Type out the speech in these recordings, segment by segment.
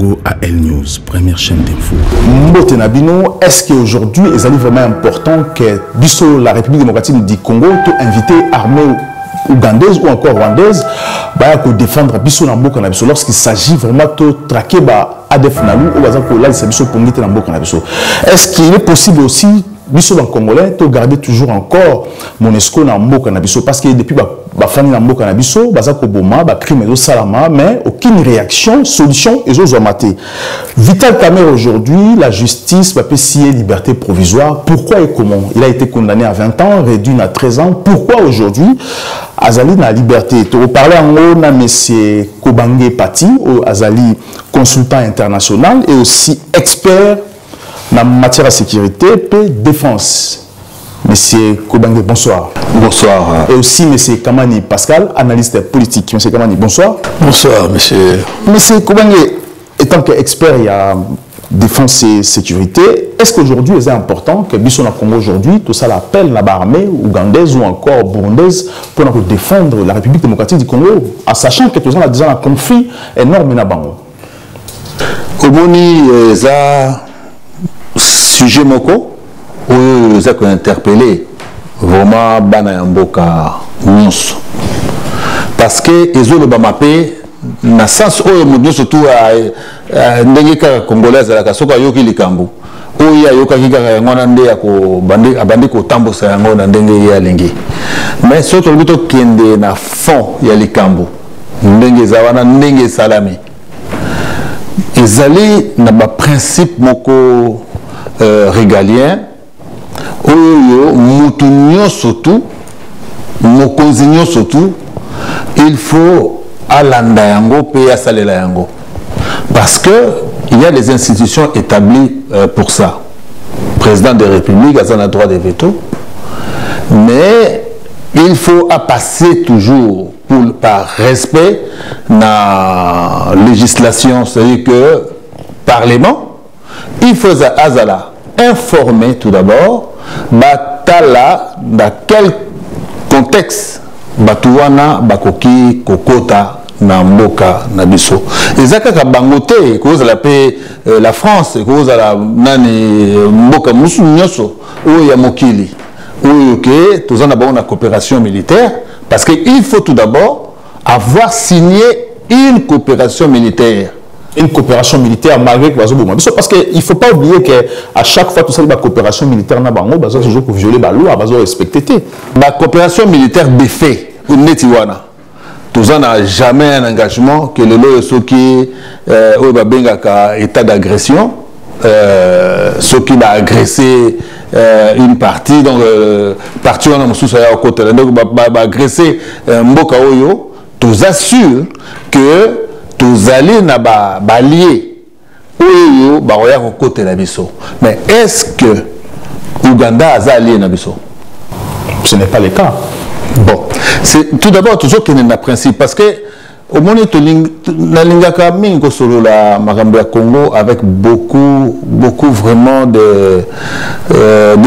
Congo à L News, première chaîne d'info. Mbote Nabino, est-ce qu'aujourd'hui, il est vraiment important que la République démocratique du Congo soit invité armée ougandaise ou encore rwandaise pour défendre Bisso Nambo Kanabiso lorsqu'il s'agit vraiment de traquer ADF Nalou ou est-ce qu'il est possible aussi Bisso dans Congolais de garder toujours encore Monesco dans Mbo Kanabiso parce que depuis famille dans Mbo Kanabiso bazako boma crime et salama mais aucune réaction solution et aux maté Vital Kamerhe aujourd'hui la justice va payer liberté provisoire pourquoi et comment il a été condamné à 20 ans réduit à 13 ans pourquoi aujourd'hui Azali na liberté tu parler en haut na monsieur Kobange Pati Azali consultant international et aussi expert en matière de sécurité et défense. Monsieur Kobange, bonsoir. Bonsoir. Et aussi Monsieur Kamani Pascal, analyste politique. Monsieur Kamani, bonsoir. Bonsoir, monsieur. Monsieur Kobange, étant qu'expert il y a défense et sécurité, est-ce qu'aujourd'hui, c'est important que Bisso na Congo aujourd'hui, tout ça l'appelle la armée ougandaise ou encore burundaise pour défendre la République démocratique du Congo, en sachant que tout ça a déjà un conflit énorme na bango. Omoni, sujet moko où ils ont interpellé vraiment bana yamboka nyonso parce que ils ont le bamapé na sens où mudio surtout ndenge ka congolaise la kasoka yoki likambo oya yoka kika ngona nde ya ko bandi ko tambosa yango na ndenge ya lengi mais surtout bito kende na fond ya likambo ndenge zawana ndenge salami ezali na ba principe moko régalien oyo mutu nyonso tu mokonzi nyonso tu il faut alanda yango pe asalela yango parce que il y a des institutions établies pour ça président de la République a un droit de veto mais il faut passer toujours par respect na législation c'est-à-dire que parlement il faut azala informer tout d'abord batala dans quel contexte batuwana bakoki kokota na mboka na biso ezaka ka bangote cause la paix la France cause la nani mboka musu nyoso o ya mokili ou que tous en avons une coopération militaire parce que il faut tout d'abord avoir signé une coopération militaire. Une coopération militaire malgré que parce qu'il ne faut pas oublier qu'à chaque fois tout ça la coopération militaire n'a pas toujours pour violer la loi à respecter la coopération militaire de fait ou netiwana tout ça n'a jamais un engagement que le lot ce qui est état d'agression ce qui va agresser une partie donc partie on a mon sous à côté donc va agresser mboka oyo tous assure que tous allez na balier oyo baroya ko côté la biso mais est-ce que Ouganda a allié na biso? Ce n'est pas le cas. Bon, c'est tout d'abord toujours qu'il y a un principe parce que au moment na lingaka mingo solo la makambo ya Congo avec beaucoup vraiment de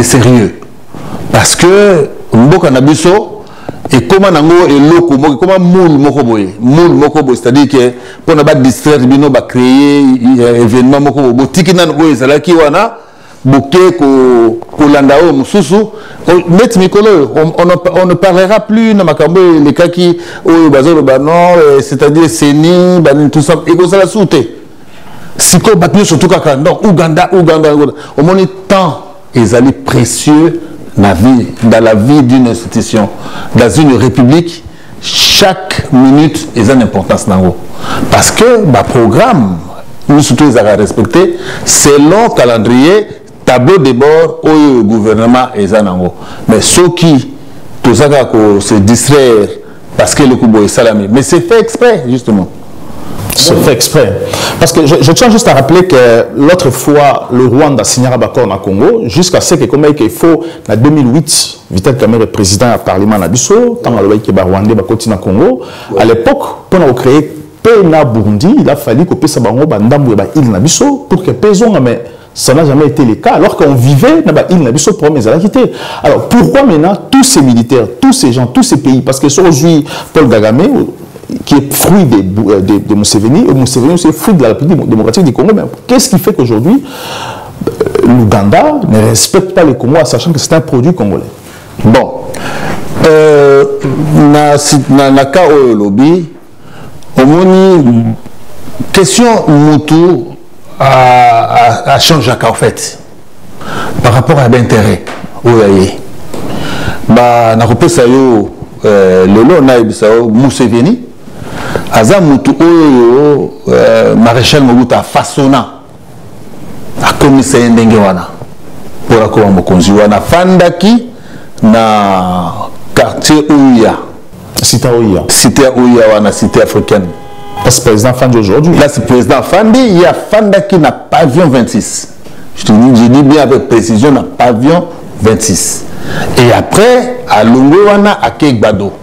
sérieux parce que mboka na biso et comment nango eloko moko comment moule moko boye c'est-à-dire que pour na ba distraire bino ba créer événement moko botiki nan boye ezalaki wana boké ko landa o mususu net mikolo on ne parlera plus na makambo les cas qui o bazolo ba non c'est-à-dire seni ban tout ça et ko ça la souté siko batnu surtout kaka non Ouganda au moins temps ezali précieux dans la vie d'une institution, dans une république, chaque minute est une importance dans parce que le programme, nous surtout les avons respecté, selon calendrier, tableau de bord au gouvernement est en mais ceux qui tout ça se distraire parce que le coup est salamé, mais c'est fait exprès justement. C'est fait exprès. Parce que je tiens juste à rappeler que l'autre fois, le Rwanda a signé un accord au Congo, jusqu'à ce que, comme il faut, en 2008, Vital Kamerhe est président du Parlement Nabiso, tant que le Rwanda a continué au Congo. À l'époque, pour créer PNA Burundi, il a fallu que le Bango Bandambo et l'île Nabiso pour que Pézon, mais ça n'a jamais été le cas, alors qu'on vivait dans l'île Nabiso pour les quitté. Alors pourquoi maintenant tous ces militaires, tous ces gens, tous ces pays, parce que aujourd'hui, Paul Kagame, qui est fruit de Museveni, et Museveni aussi est fruit de la République démocratique du Congo. Mais qu'est-ce qui fait qu'aujourd'hui, l'Ouganda ne respecte pas les Congolais, sachant que c'est un produit congolais? Bon, dans le cas où le lobby, au moins, question Moutou a changé en fait par rapport à l'intérêt. Bah, na repose ça yo lelo na ibisao Museveni aza mutu oyo maréchal Mobutu façonna a commissaire ndenge wana pour akoma mokonzi wana fandaki na quartier Ouya cité Ouya wana cité africaine. Parce que le président Fandi aujourd'hui. Là c'est président Fandi, il y a Fandaki na pavillon 26. Je dis bien avec précision na pavillon 26. Et après, à Lungowana, à Kegbado.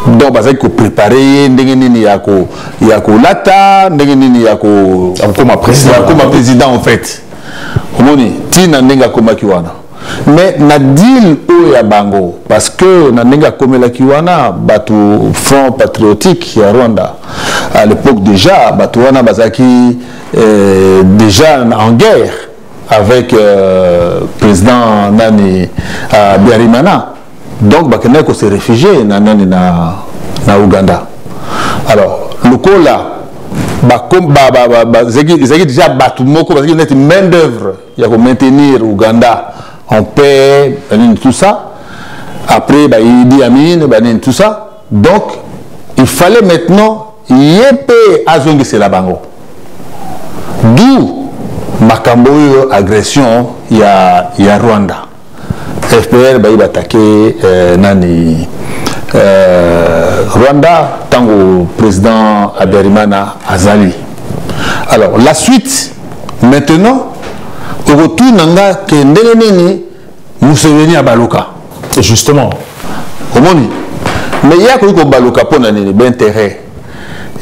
Donc, parce qu'il faut préparer, il y a Lata, il y a comme président en fait. Mais na deal au ya bango parce que na nenga komela kiwana batu Front patriotique ya Rwanda à l'époque déjà batu wana bazaki déjà en guerre avec président Nani Biarimana. Donc bakena ko se réfugié na Ouganda. Alors le coup là ils déjà battu moko parce qu'il y a une main d'œuvre il y a pour maintenir Ouganda en paix, tout ça. Après Idi Amin, tout ça. Donc il fallait maintenant yépe azongi c'est la bango. D'où makambo agression il y a Rwanda. FPR va attaquer nani Rwanda tango président Aberimana Azali. Alors la suite maintenant au retour nanga que ndengeneni Museveni à Baluka. Et justement comment dit mais il y a que Baluka pour nani l'intérêt.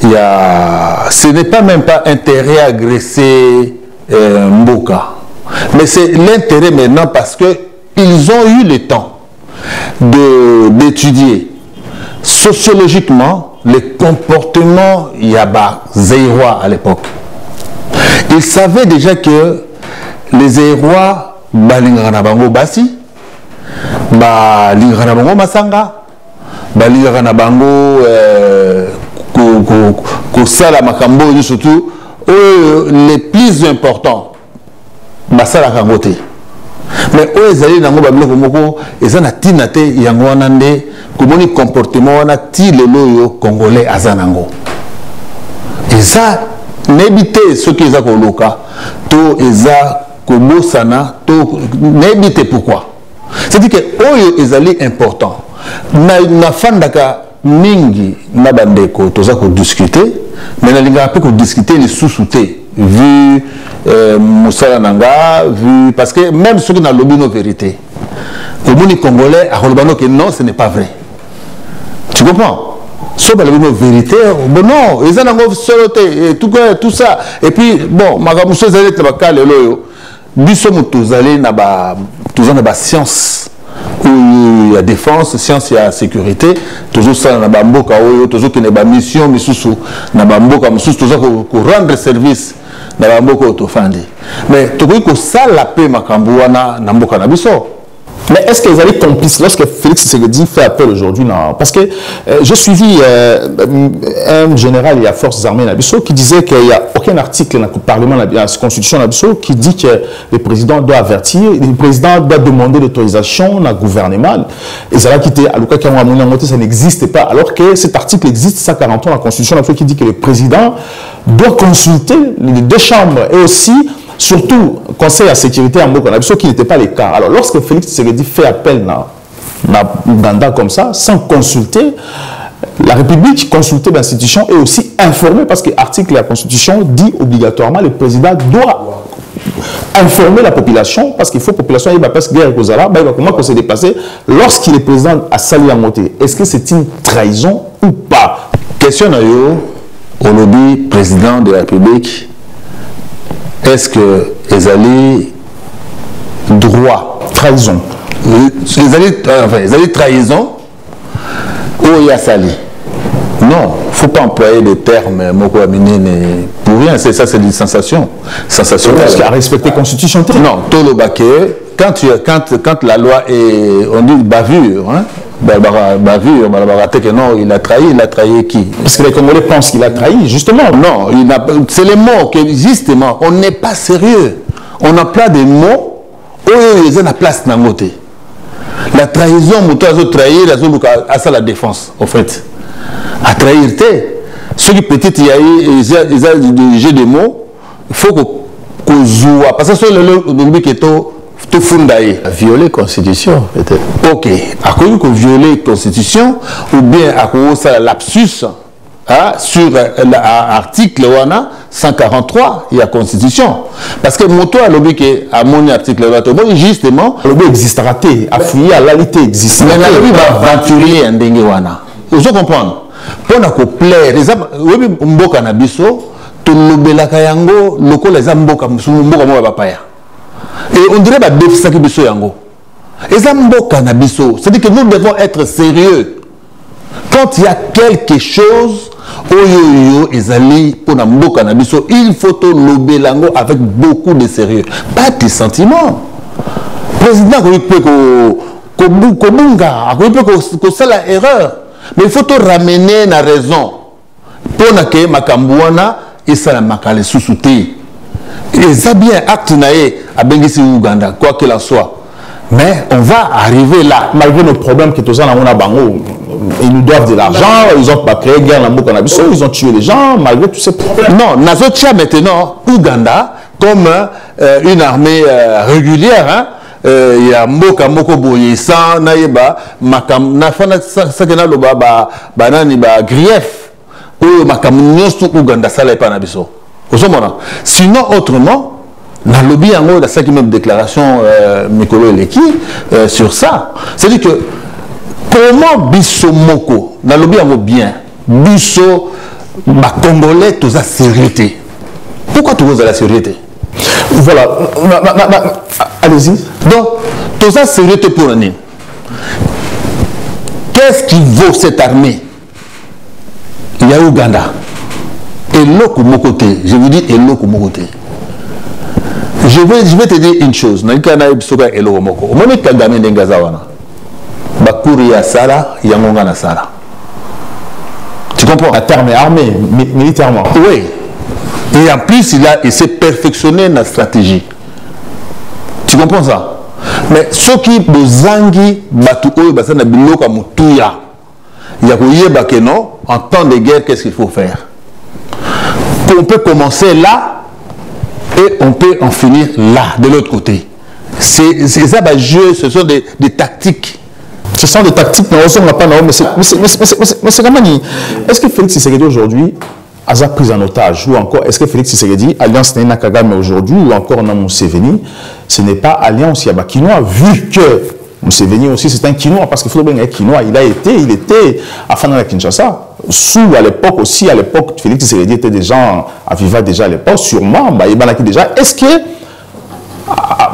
Il y a ce n'est pas même pas intérêt à agresser Mboka. Mais c'est l'intérêt maintenant parce que ils ont eu le temps d'étudier sociologiquement les comportements Yaba Zérois à l'époque. Ils savaient déjà que les Zérois balingana bango basi, balingana bango masanga, balingana bango kosala makambo surtout les plus importants basala kangote. Mais eux ils allaient dans le babiloko moko ils ont tina te yango wana nde komoni comportement wana ti lelo yo congolais azanango. Et ça n'ébite ce qu'ils ont koloka to eza kobosana to n'ébite pourquoi. C'est-à-dire que eux ils allaient important na fandaka mingi na bandeko toza ko discuter mais na linga pe ko discuter les sous-soutés vu Moussala Nanga vu parce que même ceux qui n'ont lobby nos vérités au monde congolais à Rolbano que non ce n'est pas vrai tu comprends ceux qui ont lobby nos vérités bon non ils ont soloté et tout ça et puis bon magamuso zali tabaka lelo biso mutuzali na ba tuzana ba science où il y a défense, science et sécurité, toujours ça na bamboka toujours qu'il y a une mission misusu na bamboka misusu toujours pour rendre service na bamboka autofandi. Mais tout que ça la paix makambu wana na mboka na biso. Mais est-ce qu'ils allaient complices lorsque Félix Tshisekedi fait appel aujourd'hui? Non, parce que j'ai suivi un général et à forces armées Nabiso qui disait qu'il n'y a aucun article dans le Parlement, dans la Constitution Nabiso qui dit que le président doit avertir, le président doit demander l'autorisation dans le gouvernement. Et ça qui était à l'occasion ça n'existe pas. Alors que cet article existe, 140 ans dans la Constitution Nabiso qui dit que le président doit consulter les deux chambres et aussi surtout Conseil à sécurité en Mboka, ce qui n'était pas le cas. Alors lorsque Félix Tshisekedi fait appel dans Ouganda comme ça, sans consulter, la République, consulter l'institution et aussi informer, parce que l'article de la Constitution dit obligatoirement que le président doit informer la population, parce qu'il faut que la population ait parce que guerre Kozala, comment s'est dépassé lorsqu'il est président à Sali à monter. Est-ce que c'est une trahison ou pas? Question à yo, au lobby président de la République. Est-ce que les alliés droit trahison les alliés trahison ou il y a sali Non, il ne faut pas employer des termes moko aminene pour rien. C'est ça, c'est une sensation. Sensationnelle. Parce qu'il a respecté la Constitution. Non, Tolo Baké, quand la loi est, on dit bavure, hein, bavure, non, il a trahi qui? Parce que les Congolais pensent qu'il a trahi, justement. Non, c'est les mots que, justement, on n'est pas sérieux. On emploie des mots où ils ont la place dans le côté. La trahison, ils trahir, à la défense, en fait. À trahir, ceux qui peut-être il y a eu des jeux de mots, il faut qu'on joue. Parce que c'est le qui est tout fundaï. Violer la Constitution, peut-être. Ok. À cause qu'on violer la Constitution, ou bien à cause de la lapsus, hein, sur l'article 143, il y a Constitution. Parce que mon toit, l'objet qui est à mon article, justement. L'objet existe raté, a fouillé à l'alité existe. Mais l'objet va aventurier en dengue. Vous comprenez? Pour nous plaire, les hommes, mboka na biso, to lobelaka yango, loko les hommes mboka mo bapaya. Et on dirait que déficit qui biso yango. Les hommes mboka na biso, c'est-à-dire que nous devons être sérieux. Quand il y a quelque chose, oyo ezali pour na mboka na biso, il faut to lobelango avec beaucoup de sérieux, pas de sentiments. Président ko bunga, ko sala erreur. Mais il faut te ramener la raison. Pour que Makambouana et ça la makale sous-souté. Et ça bien acte nae à Bengisi Ouganda, quoi qu'il en soit. Mais on va arriver là. Malgré nos problèmes que tous en Bango, ils nous doivent de l'argent, ils ont pas créé guerre dans le ils ont tué les gens, malgré tous ces problèmes. Non, Nazotia maintenant, Ouganda, comme une armée régulière, hein, il y a mboka moko boye sans naïba makam na fana sakena loba banani ba grief ou makam nyosto Ouganda sala pa na biso. Sinon autrement na lobby yango la cinquième même déclaration Mikolo Eleki sur ça. C'est-à-dire que comment biso moko na lobby yango bien biso ba congolais tous à sécurité. Pourquoi tous à la sécurité? Voilà, allez-y. Donc, tout ça, c'est sécurité pour l'année. Qu'est-ce qui vaut cette armée? Il y a Ouganda. Et l'autre mon côté, je vous dis, et l'autre mon côté. Je vais te dire une chose. Au moment où Kagame Dengazawana, Bakuri ya Sala, Yangonga na Sala. Tu comprends? À terme armé, militairement. Oui. Et en plus, il s'est perfectionné dans la stratégie. Tu comprends ça? Mais ceux qui bozangi batu oyo basana biloka mutuya ya koyeba que non, en temps de guerre, qu'est-ce qu'il faut faire? On peut commencer là et on peut en finir là, de l'autre côté. C'est ça, bah, jeu, ce sont des tactiques. Ce sont des tactiques, mais on n'a pas. Mais c'est comment dire? Est-ce que Félix Tshisekedi aujourd'hui a pris en otage, ou encore est-ce que Félix Tshisekedi, alliance Nena Kagame aujourd'hui, ou encore dans Museveni, ce n'est pas alliance Yabakinois, vu que Museveni aussi c'est un Kinois, parce qu'il faut bien un Kinois, il était à Fana Kinshasa, à l'époque aussi, à l'époque, Félix Tshisekedi était déjà, vivait déjà à l'époque, sûrement, il y déjà. Est-ce que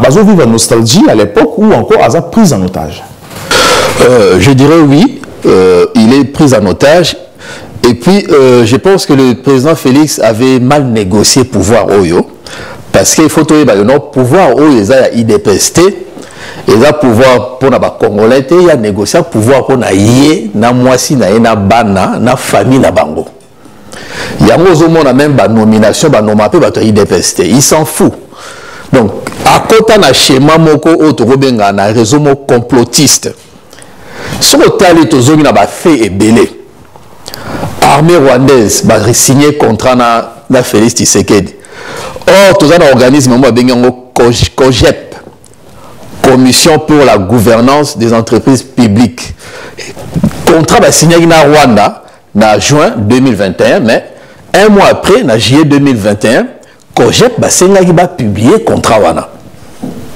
Bazo vive la nostalgie à l'époque, ou encore a pris en otage? Je dirais oui, il est pris en otage. Et puis, je pense que le président Félix avait mal négocié pouvoir Oyo. Parce qu'il faut trouver le pouvoir Oyo, il y a IDPST, il y a pouvoir pour les Congolais, il y a négocié pouvoir pour les na Mwasi, na Bana, na famille, na Bango. Il y a même une nomination, une nomination pour IDPST. Il s'en fout. Donc, à côté de schéma moko autorobenga na réseau complotiste. Ce que tu as fait est belé. Armée rwandaise va signer contrat na Félix Tshisekedi. Or, tout ça un organisme COGEP, Commission pour la gouvernance des entreprises publiques. Contrat va signer na Rwanda en juin 2021, mais un mois après, en juillet 2021, COGEP va publier le contrat.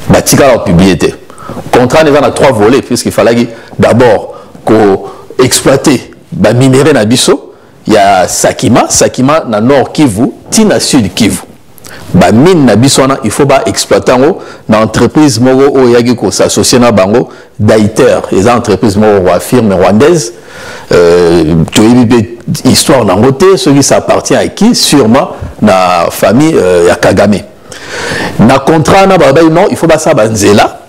Va publier. Le contrat est dans 3 volets, puisqu'il fallait d'abord exploiter les minéraux na biso. Il y a Sakima na nord Kivu, Tina sud Kivu. Ba mine na bisona il faut exploiter dans entreprise moro o yagi ko s'associer na bango Daiter, les entreprises moro wa firme rwandaise histoire nangote, ce qui s'appartient à qui? Sûrement la famille ya Kagame. Na contrat na baba non, il faut pas ça banzela.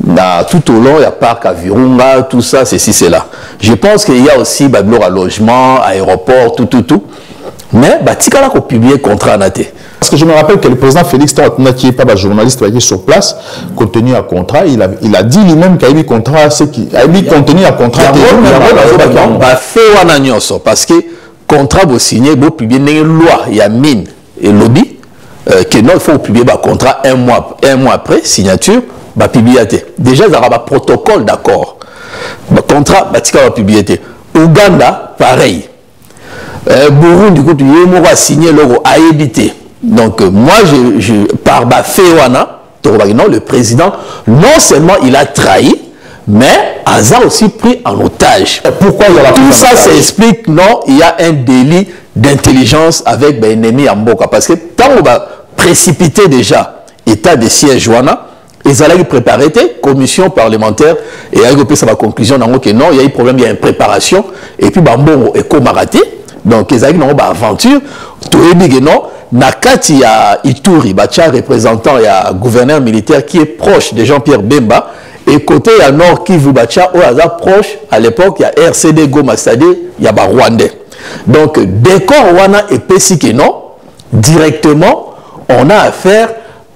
Na tout au long il y a parc à Virunga, tout ça, ceci c'est là. Je pense qu'il y a aussi bablo à logement, aéroport, tout. Mais batikala ko publier contrat naté. Parce que je me rappelle que le président Félix Tantona, qui n'est pas un journaliste qui est sur place, compte tenu à contrat, il a dit lui-même qu'il y a eu contrat, ce qui a eu contenu à contrat. Parce que contrat vous signé, vous publiez une loi, il y a mine et lobby, que non, il faut publier un contrat un mois après, signature, bah publier. Déjà, il y a un protocole d'accord. Contrat, bah tu vas publier. Ouganda, pareil. Burundi, du coup, tu as signé l'euro à éviter. Donc, moi, par Baféwana, le président, non seulement il a trahi, mais Aza a aussi pris en otage. Pourquoi il y a tout ça s'explique, non, il y a un délit d'intelligence avec l'ennemi en Mboka. Parce que tant on va précipiter déjà état de siège, ils allaient préparer des commissions parlementaires et ils ont sa conclusion que non, il y a eu problème, il y a une préparation, et puis Bambongo est comaraté. Donc, ils ont une aventure. Tout est dit que non. Nakati ya Ituri, Bacha représentant ya gouverneur militaire qui est proche de Jean-Pierre Bemba, et côté ya Nord Kivu Bacha au hasard proche à l'époque il y a RCD Goma, c'est-à-dire il y a Rwandais. Donc décor wana et pesike non, directement on a affaire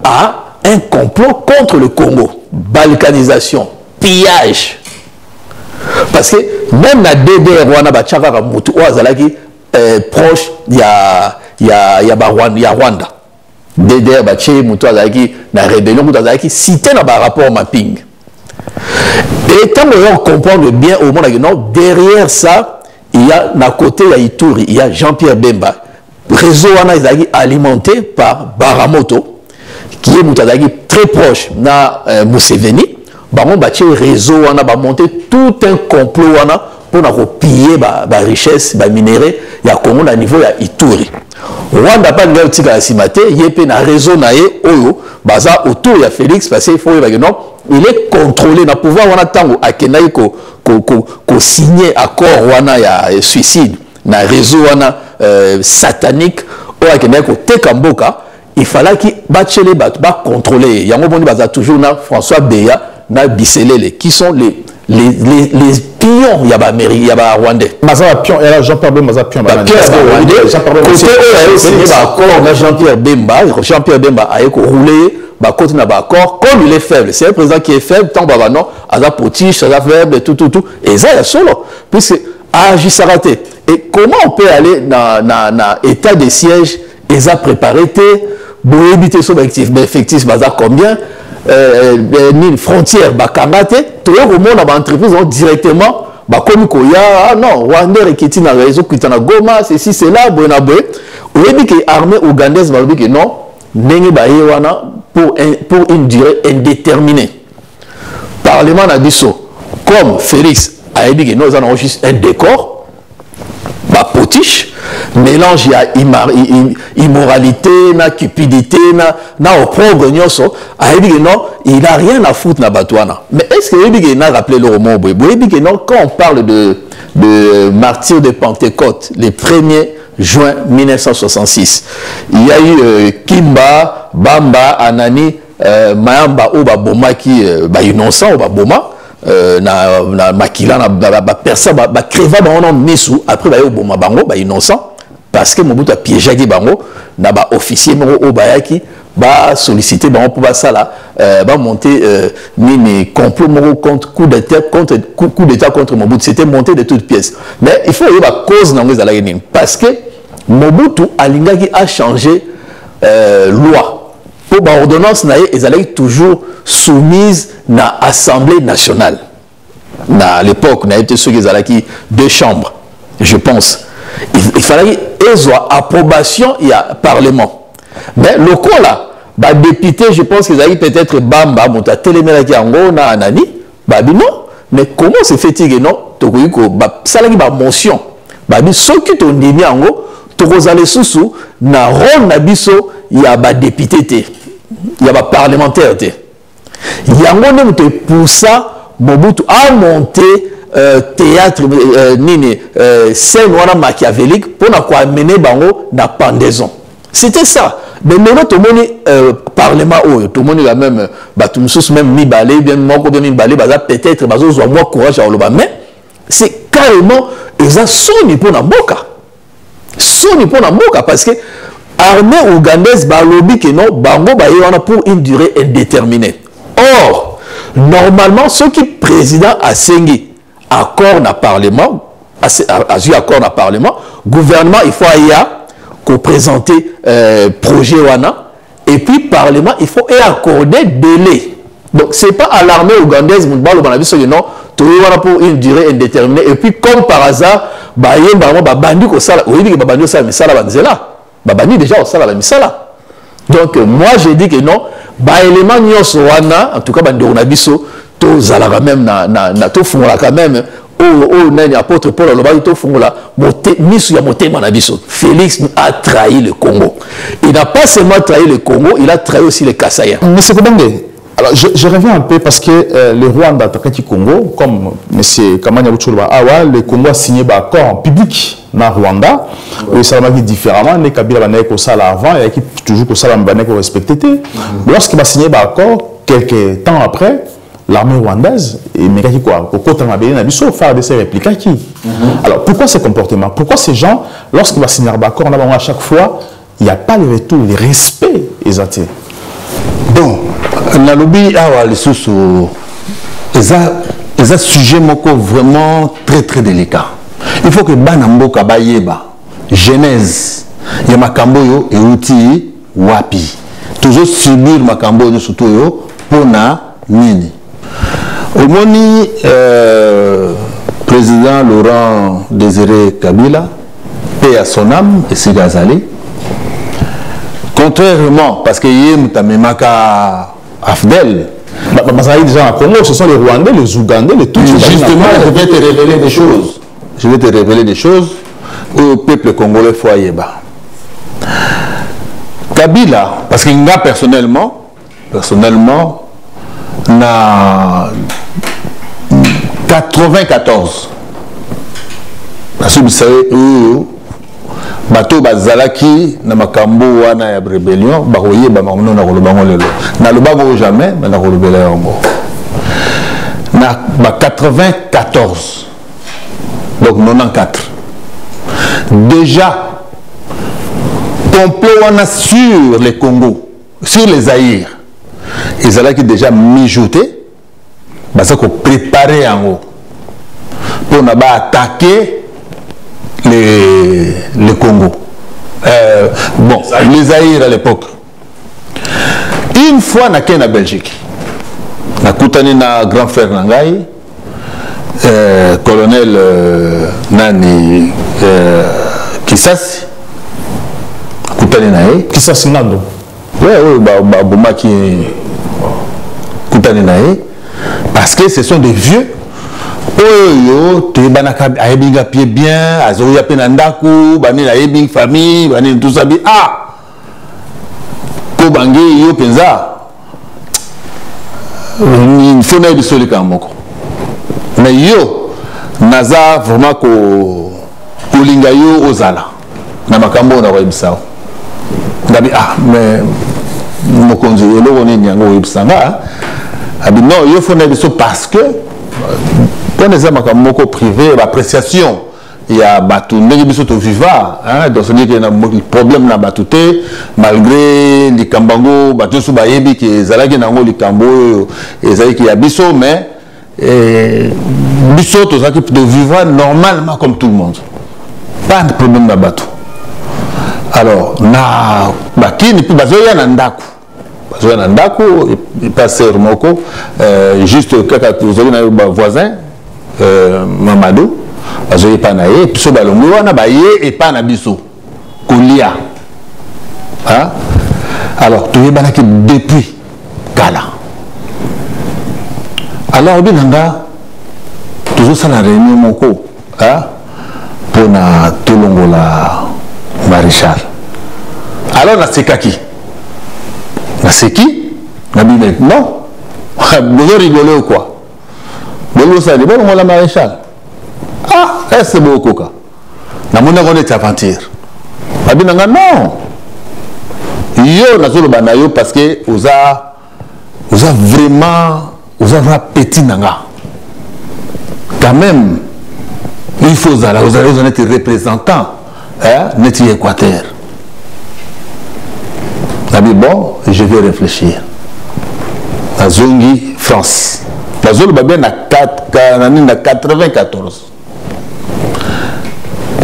à un complot contre le Congo, balkanisation, pillage. Parce que même la DDR wana Bacha Mutu au hasard proche il y a Rwanda. DDR bache muto azaki na rébellion muto azaki cité na ba rapport mapping. Et quand on comprend bien au monde non, derrière ça, il y a na côté ya Ituri, il y a Jean-Pierre Bemba. Réseau wana ezaki alimenté par Baramoto qui est muto azaki très proche na Museveni. Bango bache réseau wana ba monter tout un complot wana pour na piller ba richesse, ba minerai ya Congo na niveau ya Ituri. Rwanda pas de tika la simate, il na réseau nae oyo baza autour ya Félix parce qu'il faut non, il est contrôlé na pouvoir wana tango akenai ko signer accord wana ya suicide na réseau wana satanique o akenai ko tekamboka, il fallait qu'il bachele ba contrôler. Yango boni baza toujours na François Beya na Biselele qui sont les pions, il y a Rwandais. Pion, et là Jean-Pierre Bemba, Jean-Pierre Bemba, Jean-Pierre Bemba a roulé, côté n'a pas accord, comme il est faible. C'est un président qui est faible, tant que non, à la potiche, à la faible, tout. Et ça, il y a solo. Puisque, agit ça raté. Et comment on peut aller dans l'état de siège, et ça préparé, pour éviter son effectif, combien? Ni frontière bakangate tout le monde a entreprise directement comme koya non Rwanda qui na réseau qui na Goma ceci c'est là bona boy on dit que armée ougandaise va dire que non ndenge ba yewana pour une durée indéterminée. Parlement na biso comme Félix a dit que nous avons juste un décor potiche mélange à immoralité na cupidité na opprobre nyoso a dit que non il n'a rien à foutre na batouana. Mais est-ce que il a rappelé le roman boy dit que non, quand on parle de martyrs de Pentecôte les 1er juin 1966 il y a eu Kimba Bamba Anani Mayamba Oba Boma qui innocent Oba Boma na makila na personne ba creva ba misu après ba yo boma bango ba innocent parce que Mobutu a piégé bango na ba officier mo obayaki ba solliciter bango pour ba sala ba monter mini complot mo contre coup d'état contre Mobutu, c'était monté de toutes pièces. Mais il faut y ba cause na ngeza la nini parce que Mobutu alingaki a changé loi pour l'ordonnance, ils allaient toujours soumise à l'Assemblée nationale. À l'époque, il y avait ceux qui allaient deux chambres, je pense. Il fallait qu'ils aient approbation et Parlement. Mais le coup là, les députés, je pense qu'ils allaient peut-être Bamba, Mouta Téléméraki Ango, Anani, non. Mais comment se fait-il non? Ça a une motion. Ceux qui ont dit Ango, Tokozale Soussou, na rôle nabiso, il y a des députés, il y a des parlementaires. Il y a un pour ça, Mobutu a monté théâtre scène wana machiavélique pour na amener bango na pendaison. C'était ça. Mais maintenant tout le monde parlement tout le monde la même tout le même mi-balé bien moko bien mi-balé peut-être bazo moins courage à oloba, mais c'est carrément ça soni pour na mboka. Soni pour na mboka parce que armée ougandaise balobi que non bango ba wana pour une durée indéterminée. Or normalement ceux qui président a signé accord na parlement a eu accord na parlement gouvernement il faut qu'on présenter projet wana et puis parlement il faut accorder délai. Donc c'est pas à l'armée ougandaise non pour une durée indéterminée et puis comme par hasard bandi ko sala oui que bandi sala misala banzela babani déjà au sala la misala. Donc moi j'ai dit que non élément nyonso wana en tout cas bandi on a biso to zala quand même na to fungola quand même nani apôtre Paul aloba to fungola misu ya motema na biso. Félix a trahi le Congo. Il n'a pas seulement trahi le Congo, il a trahi aussi les Kassaïens. Monsieur Kobangé, alors je reviens un peu parce que le Rwanda attaqué le Congo, comme M. Kamanya Bouchouba, le Congo a signé un accord en public dans Rwanda. Et ça m'a dit différemment, les Kabila Banek au sala avant et qui toujours au sala Banek au respecté. Lorsqu'il a signé un accord, quelques temps après, l'armée rwandaise et Megaki quoi, au côté de faire de ces répliques qui. Alors pourquoi ce comportement? Pourquoi ces gens, lorsqu'ils vont signer un accord, à chaque fois, il n'y a pas le retour, le respect exact. Bon, Nalobi awa les sous un sujet vraiment très très délicat. Il faut que Banamboka Bayeba, Genèse, ya makambo yo et outil wapi. Toujours subir makambo yo surtout yo pour na nini. Au moni président Laurent Désiré Kabila, paix à son âme et c'est Gazali. Contrairement, parce que Yemtamemaka Afdel, déjà en Congo, ce sont les Rwandais, les Ougandais, les Tutsis. Justement, je vais te révéler des choses. Je vais te révéler des choses au peuple congolais Foyeba. Kabila, parce que moi personnellement, na 94, parce que vous savez, bato bazalaki na makambo wana ya rébellion bakoye ba mamono na kolobango lelo na lobango jamais mais na kolobela yango na ba 94 donc 94 déjà complot wana sur les Congo sur les Zaïre ils allaient déjà mijoter basa ko préparer yango pour na ba attaquer le Congo. Bon, les Zaïre à l'époque. Une fois, na ken na Belgique. Na koutani na grand frère Nangai, colonel Nani Kisasi. Koutani na ye. Kisasi Nando. Oui, Boumaki koutani na ye. Parce que ce sont des vieux. Oyo te banaka ayebiga pied bien azoya penandaku bani la yebing famille bani tout ça bi ko bangi yo penza il faut na bisoli kamoko mais yo naza vraiment ko linga yo ozala na makambo na websao ndabi mais mokonzi eloko ni nyango websanga abi non yo faut na biso parce que quand les hommes ont privé, l'appréciation, il y a battu, mais il y a viva, donc c'est dire qu'il y a un problème dans batouté, malgré les Kambango, battu sous Bayebi, qui est Zalagi Nango, les Kambo, et Zalagi qui y a Bisso, mais Bisso, tout ça qui peut vivre normalement comme tout le monde. Pas de problème dans bateau. Alors, na Baki, et puis Bazoya Nandaku. Bazoya Nandaku, il passe sur Moko, juste quelques voisins. Mamadou, azoye pa na ye, piso balongo wana ba ye et pas na biso. Kolia. Hein? Alors, tu es banaki depuis Kala. Alors, binanga, toujours ça la réunion moko, hein? Pour na tolongo la maréchal. Alors, na sekaki. Na seki? Na bine, non? Vous rigolez ou quoi? Bon, ça dit, bon, la maréchal. Ah, est-ce que c'est beau coca? Na mona on est aventure. Abinanga non. Yo na zolo banayo parce que vous a vraiment petit nanga. Quand même, il faut vous allez être représentant, hein, net Équateur. Bon, je vais réfléchir. La Zongi, France. La zone bien à 94.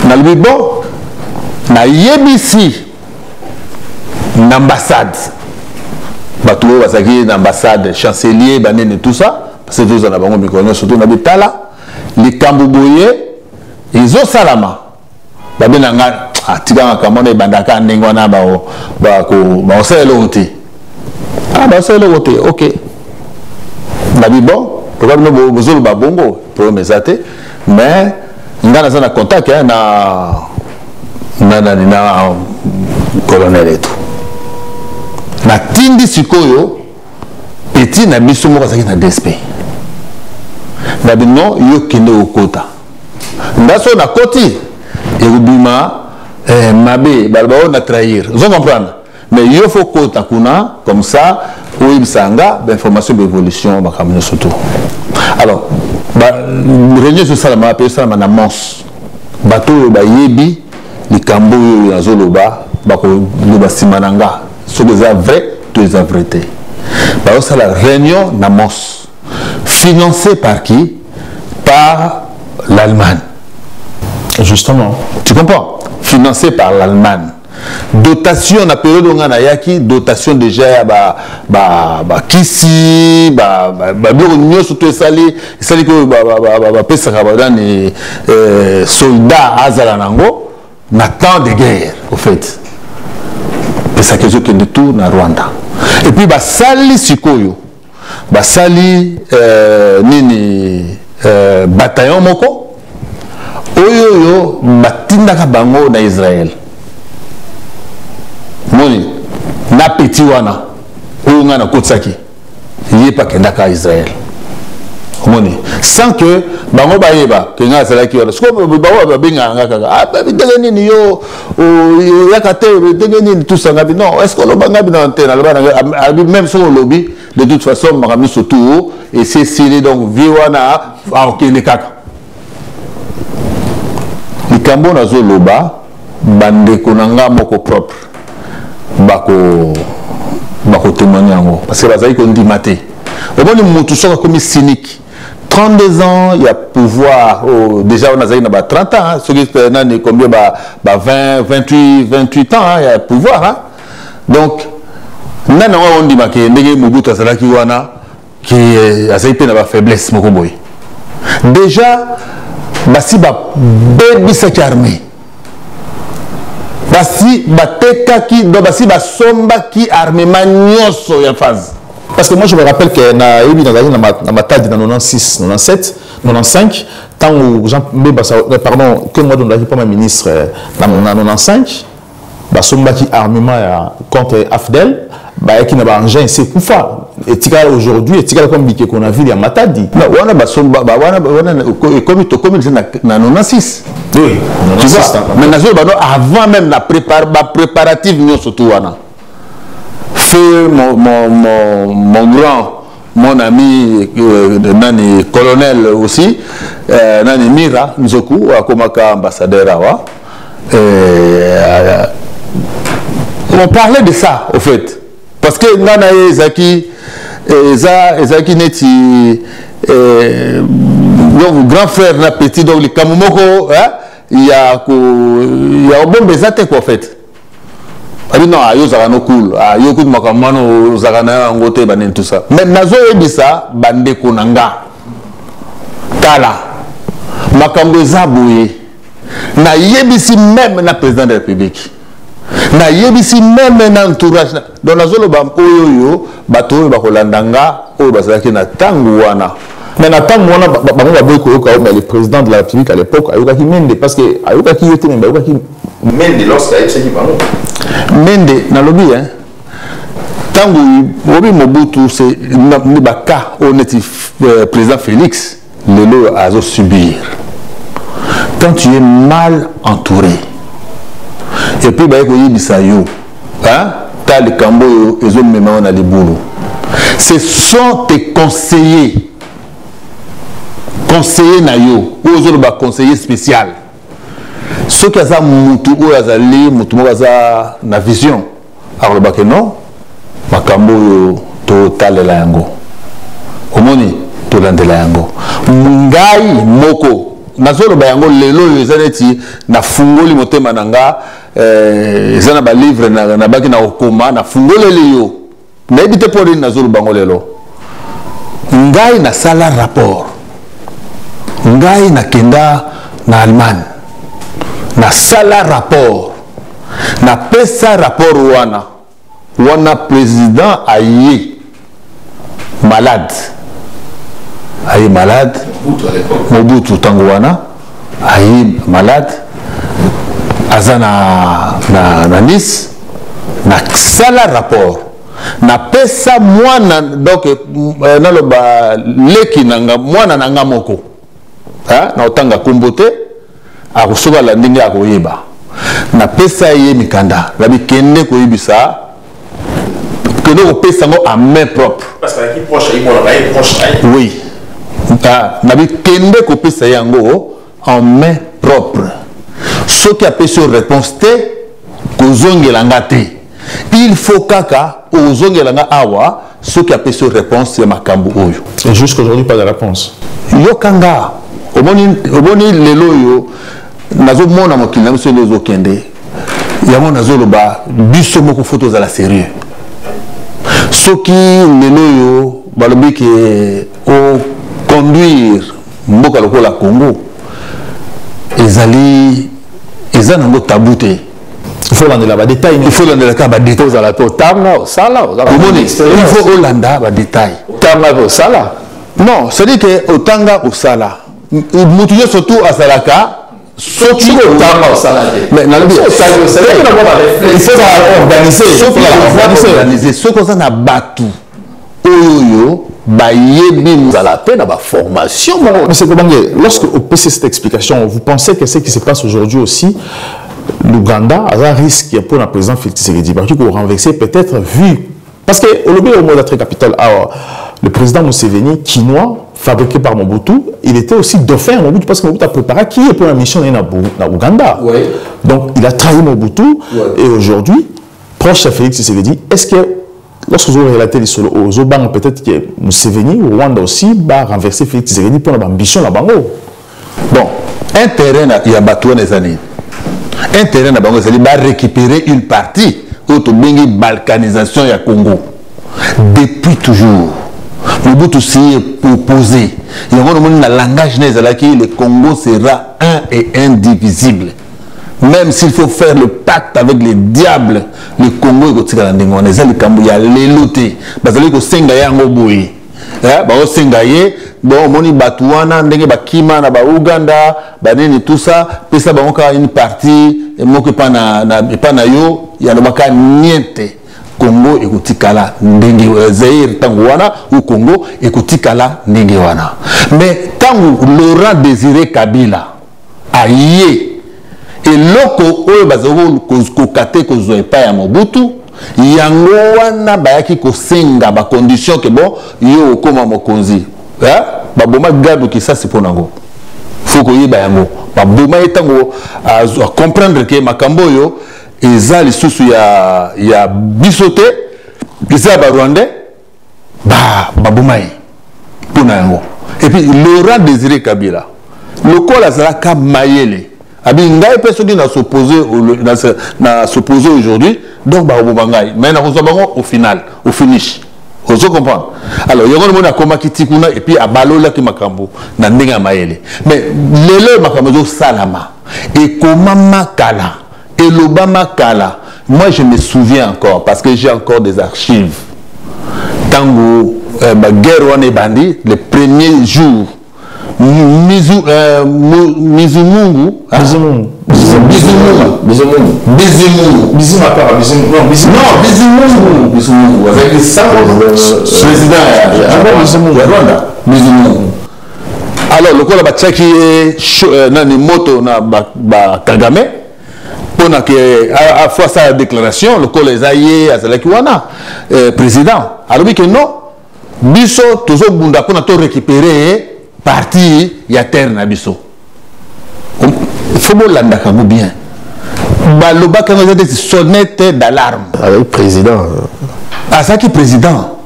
Na bon, na yebisi l'ambassade. Batou basaki l'ambassade, chancelier, banane tout ça. Parce que vous en avez mis surtout na bitala. Les Cambouboyés, ils ont salama. Babenanga tika kamone bandaka ndengwana ba c'est le côté. Ah bah c'est le côté. OK. Nabi bon, probablement besoin ba bongo pour mes athées, mais ngana za na contact na colonel et tout. Na tindi sikoyo petit na biso moko zaki na DSP. Nabi non yo kende okota. Ndaso na koti erubima mabe balba on a trahir. Vous comprenez? Mais il faut kota kuna comme ça oui bisanga d'information d'évolution ba kamino surtout. Alors réunion sur ça ma pesa na mons. Bato ba yebi likambo yo ya zoloba ba ko loba simananga. Ce des vrai, tous les vérité. Bah ça la réunion na mons. Financée par qui? Par l'Allemagne. Justement. Tu comprends? Financé par l'Allemagne. Dotation na période où on a yaki, dotation déjà kisi, bureau de surtout sali que pesa kabadani soldats azalanango na temps de guerre au fait. Pesa kezo kende tout na Rwanda. Et puis sali sikoyo, sali nini bataillon moko. Oyo batindaka bango na Israël. Moni na petit wana oyo ngana kotsaki yepa kendaka Israël. Moni sans que bango bayeba ke nga salaki wana. Siko bango babenga ngaka ah bitenge nini yo yakate bitenge nini tout ça ngabi non est-ce que lo banga bina antenne même sur le lobby de toute façon makami surtout et c'est scellé donc viwana akende kaka. Likambo na zoloba bande konanga moko propre bako témoigner parce que bazali ko ndimate oboni mutu soka comme cynique 32 ans il y a pouvoir déjà on a zaina ba 30 ans ce qui nani combien 20 28 ans il y a pouvoir hein? Donc nana on ndimake ndenge Mobutu azalaki wana qui azali pe na ba faiblesse moko boy déjà basi ba bebisa armée basi bateka ki do basi ba somba ki armement nyoso ya phase parce que moi je me rappelle que na ebi na matadi na 96 97 95 tant où Jean pardon que moi donc pas ma ministre na 95 ba somba ki armement contre Afdel ba qui na ba engin c'est kufa et tika aujourd'hui et tika comme biké qu'on a vu il y a matadi na wana ba somba ba wana comme to comme na 96 oui tu vois mais na zo ba avant même la préparatif nyo surtout wana fait mon ami nani colonel aussi nani Mira Nzoku akomaka ambassadeur awa on parlait de ça au fait parce que nana ezaki neti donc grand frère na petit donc le kamumoko hein il y a un bon bezate quoi en fait. Ah non, ayo zakano cool. Ayo kutu makamano zakana ngote banen tout ça. Mais nazo ebisa bande konanga. Tala. Makambo zabuye. Na yebisi même na président de la République. Na yebisi même na entourage. Donc nazo lo ba oyo bato ba kolandanga oyo bazaki na tangu wana. Mais na tangu wana bango ba boy ko le président de la République à l'époque ayoka ki mende parce que ayoka ki yote memba ayoka ki mende lorsque a été bango. Mende na lobby hein tangu obi Mobutu c'est nibaka oneti président Félix lelo azo subir quand tu es mal entouré, et puis bah yo, hein, t'as le cambo et les même on a les boulots. Ce sont tes conseillers na yo ou aux autres conseillers spécial. Ceux qui ont mutu ou azali mutu mo baza na vision. Alors le que non, makambo to talela yango. Omoni to landela yango. Ngai moko nazolo bayango lelo ezaneti na fungoli motema nanga ezana ba livre na baki na okoma na fungoleli yo na ebite pori nazolo bango lelo ngai na sala rapport ngai na kenda na Allemagne na sala rapport na pesa rapport wana président aye malade Mobutu Tangwana aye malade aza na Nice na sala rapport na pesa mwana donc naloba leki nanga mwana nanga moko na otanga kombote akosoka la ndenge akoyeba na pesa ye mikanda la bikende koyebisa kende ko pesa ngo à main propre parce que qui proche oui na bikende ko pesa yango en main propre ce qui a payé réponse te kozongela ngate il faut kaka ozongela nga awa ce qui a payé réponse ya makambo oyo et jusqu'aujourd'hui pas de réponse yokanga oboni lelo yo nazo mona mokili na biso lezo kende yango nazo loba biso moko photo za la sérieux soki lelo yo balobi ke o conduire mboka lokola Congo ezali ezana ngo tabute il faut landa ba détail il faut landa ka ba détail za la totanga au sala il faut landa ba détail tanga au sala non c'est dire que otanga au sala mutu yo surtout asalaka soki otanga au sala mais na lobi il faut organiser ce qu'on a battu oyo formation. Monsieur Kobangé, lorsque vous passez cette explication, vous pensez que ce qui se passe aujourd'hui aussi, l'Ouganda a un risque pour le président Félix Tshisekedi, parce qu'il faut renverser peut-être vu. Parce que au mot d'être capital, le président Museveni, quinois, fabriqué par Mobutu, il était aussi dauphin à Mobutu, parce que Mobutu a préparé qui est pour la mission dans l'Ouganda. Oui. Donc il a trahi Mobutu, et aujourd'hui, proche à Félix Tshisekedi, est-ce que lorsque vous avez relaté les solos aux Obama, peut-être que Museveni, au Rwanda aussi, va renverser Félix Tshisekedi pour l'ambition là-bas. Bon, un terrain, il y a battu des années. Un terrain, il va récupérer une partie de la balkanisation du Congo. Depuis toujours. Mobutu s'y est opposé. Il y a un langage le Congo sera un et indivisible. Même s'il faut faire le pacte avec les diables, le Congo est aussi dans le Congo. Il y a les lotés. Parce que le Senga est en Oboui. Le Senga est, bon, moni Batouana, ndenge Bakima, na Ouganda, banene tout ça. Puis ça, on a une partie, et moi que pas na yo, il y a le baka niente. Congo et Koutikala, ndenge Zaire Tangwana ou Congo et Koutikala, ndenge wana. Mais tant Laurent Désiré Kabila a yé. Et loko oyo bazoko kokate kozwa pa ya Mobutu yango wana bayaki kosenga ba condition que bon yo okoma mokonzi ba boma gadu ki ça c'est pour nango faut ko yeba yango ba boma etango a comprendre que makambo yo eza lisusu ya bisote eza ba Rwandais ba boma pour nango et puis Laurent Désiré Kabila lokola zalaka mayele abi ngai personne qui n'a s'opposé aujourd'hui donc ba obangai mais na kozobango au final au finish vous comprenez alors il y a un monde à koma kitikuna et puis abalola ki makambo na ndinga mayele mais lelo makambo salama et comment makala et l'obama kala moi je me souviens encore parce que j'ai encore des archives tango ma guerre wana bandi le premier jour Bizumungu avec le président Rwanda Alors le col bataki nani moto na ba Kagame on a que à fois sa déclaration le col esaye azalaki wana président alors que non biso tozo bunda ko na to récupérer partie ya terre na biso faut bolanda ka bien baloba ka ngeza des sonnettes d'alarme avec président ça qui président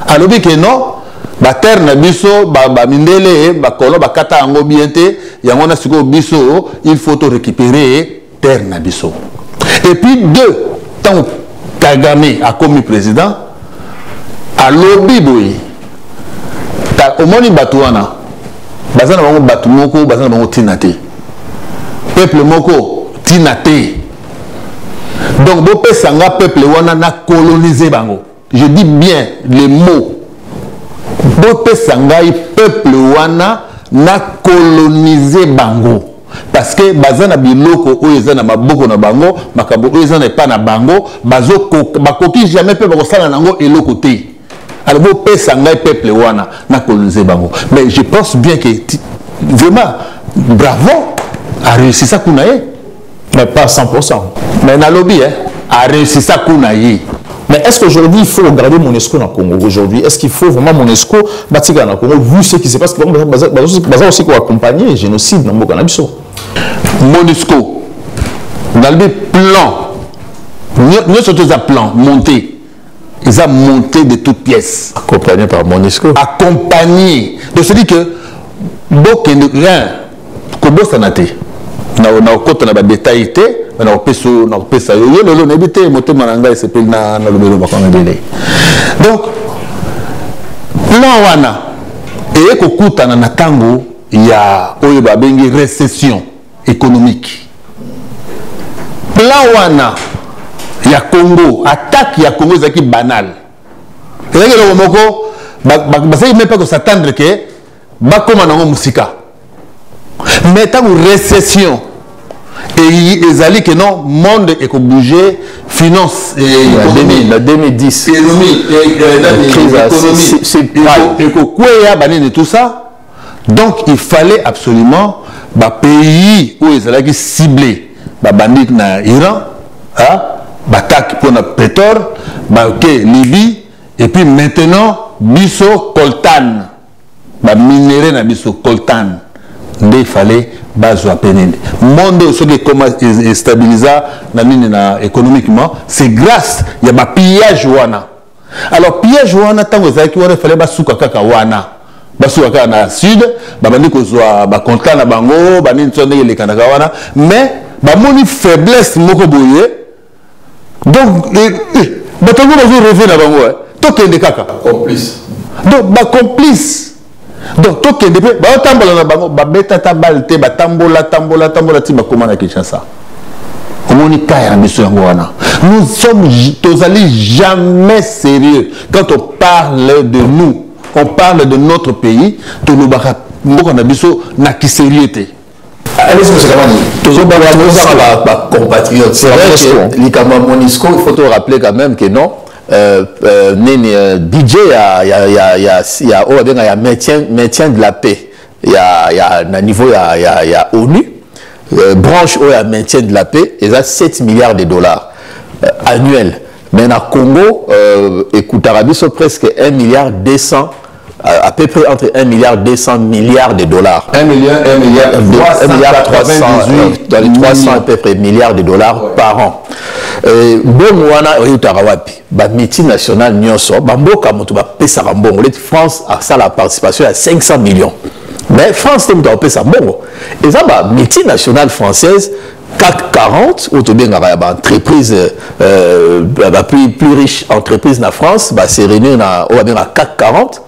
alors que non ba terre na biso ba mindele ba kolo ba kata ngo biente yango na siko biso il faut to récupérer terre na biso et puis deux tant Kagame a commis président à lobby boy ta omoni batuana bazana bango batu moko bazana bango tinate peuple moko tinate donc bo pesanga peuple wana na coloniser bango je dis bien les mots bopesa ngai peuple wana na coloniser bango parce que bazana biloko oyo eza na maboko na bango makambo oyo eza na epa na bango bakoki jamais pe bakosala nango eloko te alors bopesa ngai peuple wana na coloniser bango mais je pense bien que vraiment bravo a réussi ça kuna ye mais pas 100%. mais na lobby a réussi ça kuna ye. Mais est-ce qu'aujourd'hui, il faut regarder Monusco dans le Congo aujourd'hui? Est-ce qu'il faut vraiment Monusco bâtir dans le Congo, vu ce qui se passe? Parce aussi qu'on accompagner le génocide dans le Congo. Monusco, dans le plan, nous sommes un plan monté. Ils ont monté de toutes pièces. Accompagné par Monusco. Accompagné. Donc, c'est-à-dire que, beaucoup de rien, comme ça n'a été. On a des détails. Donc, plan wana et kokutana na tango ya oyo ba bengi récession économique. Plan wana ya Congo, attaque ya Congo zaki banal. Et là le moko ba ça même pas que s'attendre que ba koma na musika. Mais tango récession et ils allaient que non monde est bouger finance et la 2010 et tout ça donc il fallait absolument bah pays où ils allaient cibler bah bandit na Iran attaque pour notre pétrole bah ok Libye et puis maintenant biso coltan bah minerai na biso coltan il fallait bazo penende monde sur les comment stabiliser économiquement c'est grâce il y a pillage wana alors pillage wana tango zaki wana fallait basuka kaka wana basuka kaka na sud babandi kozwa ba contrat na bango bani ntsonde le kanaka wana mais ba moni faiblesse moko boye donc batango bazo rêver na bango to kende kaka complice donc ba complice. Donc, tout est depuis, nous sommes jamais sérieux quand on parle de nous, on parle de notre pays, de nos compatriotes. C'est vrai que l'Ikama Monusco, il faut te rappeler quand même que non. DJ il y a maintien de la paix il y a un niveau il y a ONU branche où il y a maintien de la paix et ça 7 milliards de dollars annuels mais dans Congo écoute Arabie c'est presque 1 milliard 200 à peu près entre 1 milliard 200 milliards de dollars 1 milliard 398 dans les 300 à peu près milliards de dollars par an. Bon wana oyutarawapi ba multinationale nyonso ba mboka moto ba pesa mbongo let France a ça la participation à 500 millions mais France tem to pesa mbongo et ça ba multinationale française CAC 40 ou to benga ba entreprise ba plus riche entreprise na France ba se réunir na o benga CAC 40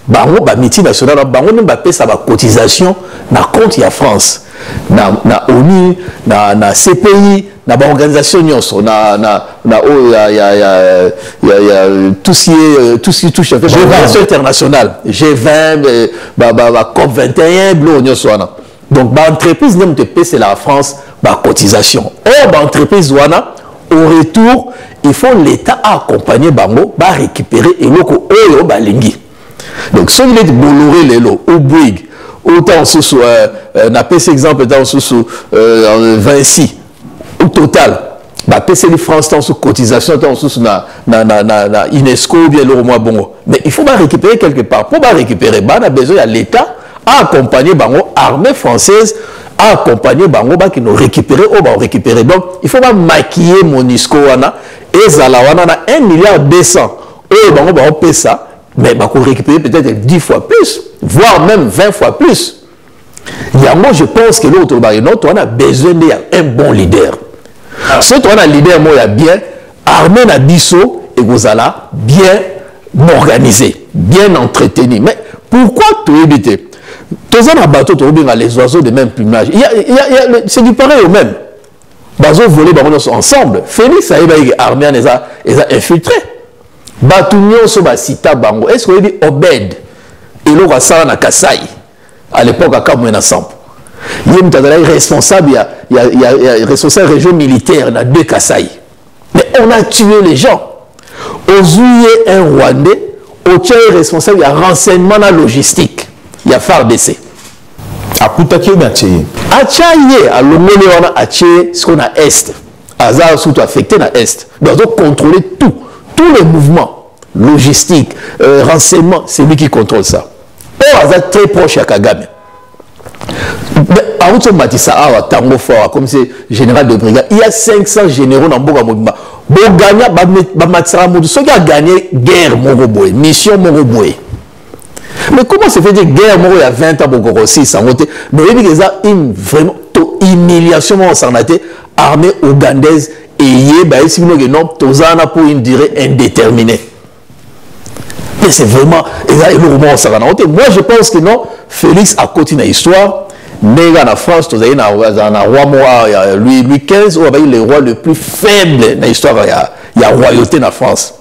bango ba multinationale bango ne ba pesa ba cotisation na compte ya France na ONU na CPI na organisation nyonso na tout ce qui touche à l'organisation internationale G20 COP 21 blo nyonso wana donc ba entreprise nem te paie c'est la France ba cotisation or ba entreprise wana au retour il faut l'état accompagner bango ba récupérer eloko oyo ba lingi donc si vous êtes Bolloré lelo ou Bouygues autant sous na PC exemple dans sous Vinci au total bah PC de France dans sous cotisation dans sous na UNESCO ou bien le mois bon mais il faut pas récupérer quelque part pour pas récupérer bah on a besoin à l'État à accompagner bango armée française à accompagner bango bah qui nous récupérer ou bah récupérer donc il faut pas maquiller MONUSCO wana et zalawana na 1,2 milliard et bango bah on paie ça mais bah qu'on récupérer peut-être 10 fois plus voire même 20 fois plus. Moi je pense que l'autre on a besoin d'un bon leader. Si on a un leader moi bien armé na biso et vous allez bien organisé, bien entretenu. Mais pourquoi tout éviter? Tous les bateaux, les oiseaux de même plumage. C'est du pareil au même. Bateaux volés ensemble. Félix a armé les a infiltrés. Bateaux sur sita bango. Est-ce qu'on dit Obed et l'on va ça na Kassai à l'époque à Kamouena Samp. Il y a responsable, il y a responsable région militaire dans 2 Kassai. Mais on a tué les gens. Au Zouye un Rwandais, au tient responsable, il y a renseignement dans la logistique. Il y a FARDC. À Koutaki ou à Tchéye? À Tchéye, à l'Omone, on a Tchéye, ce qu'on a Est. Azar surtout affecté dans Est. Donc contrôler tout. Tous les mouvements, logistique, renseignement, c'est lui qui contrôle ça. Or, Azar très proche à Kagame. En route, Matissa, Tango Fort, comme c'est général de brigade, il y a 500 généraux dans Boga Moudma. Boganya, Bamatsara Moudou, ceux qui ont gagné guerre Moroboé, mission Moroboé. Mais comment se fait dire guerre Moro il y a 20 ans, Bogoro aussi, sans voter? Mais il y a une vraiment humiliation, armée ougandaise, et il y a si vous voulez, non, Tozana pour une durée indéterminée. Mais c'est vraiment, moi je pense que non, Félix a continué l'histoire. Néga en France, Louis XV, le roi le plus faible dans l'histoire, il y a royauté en France.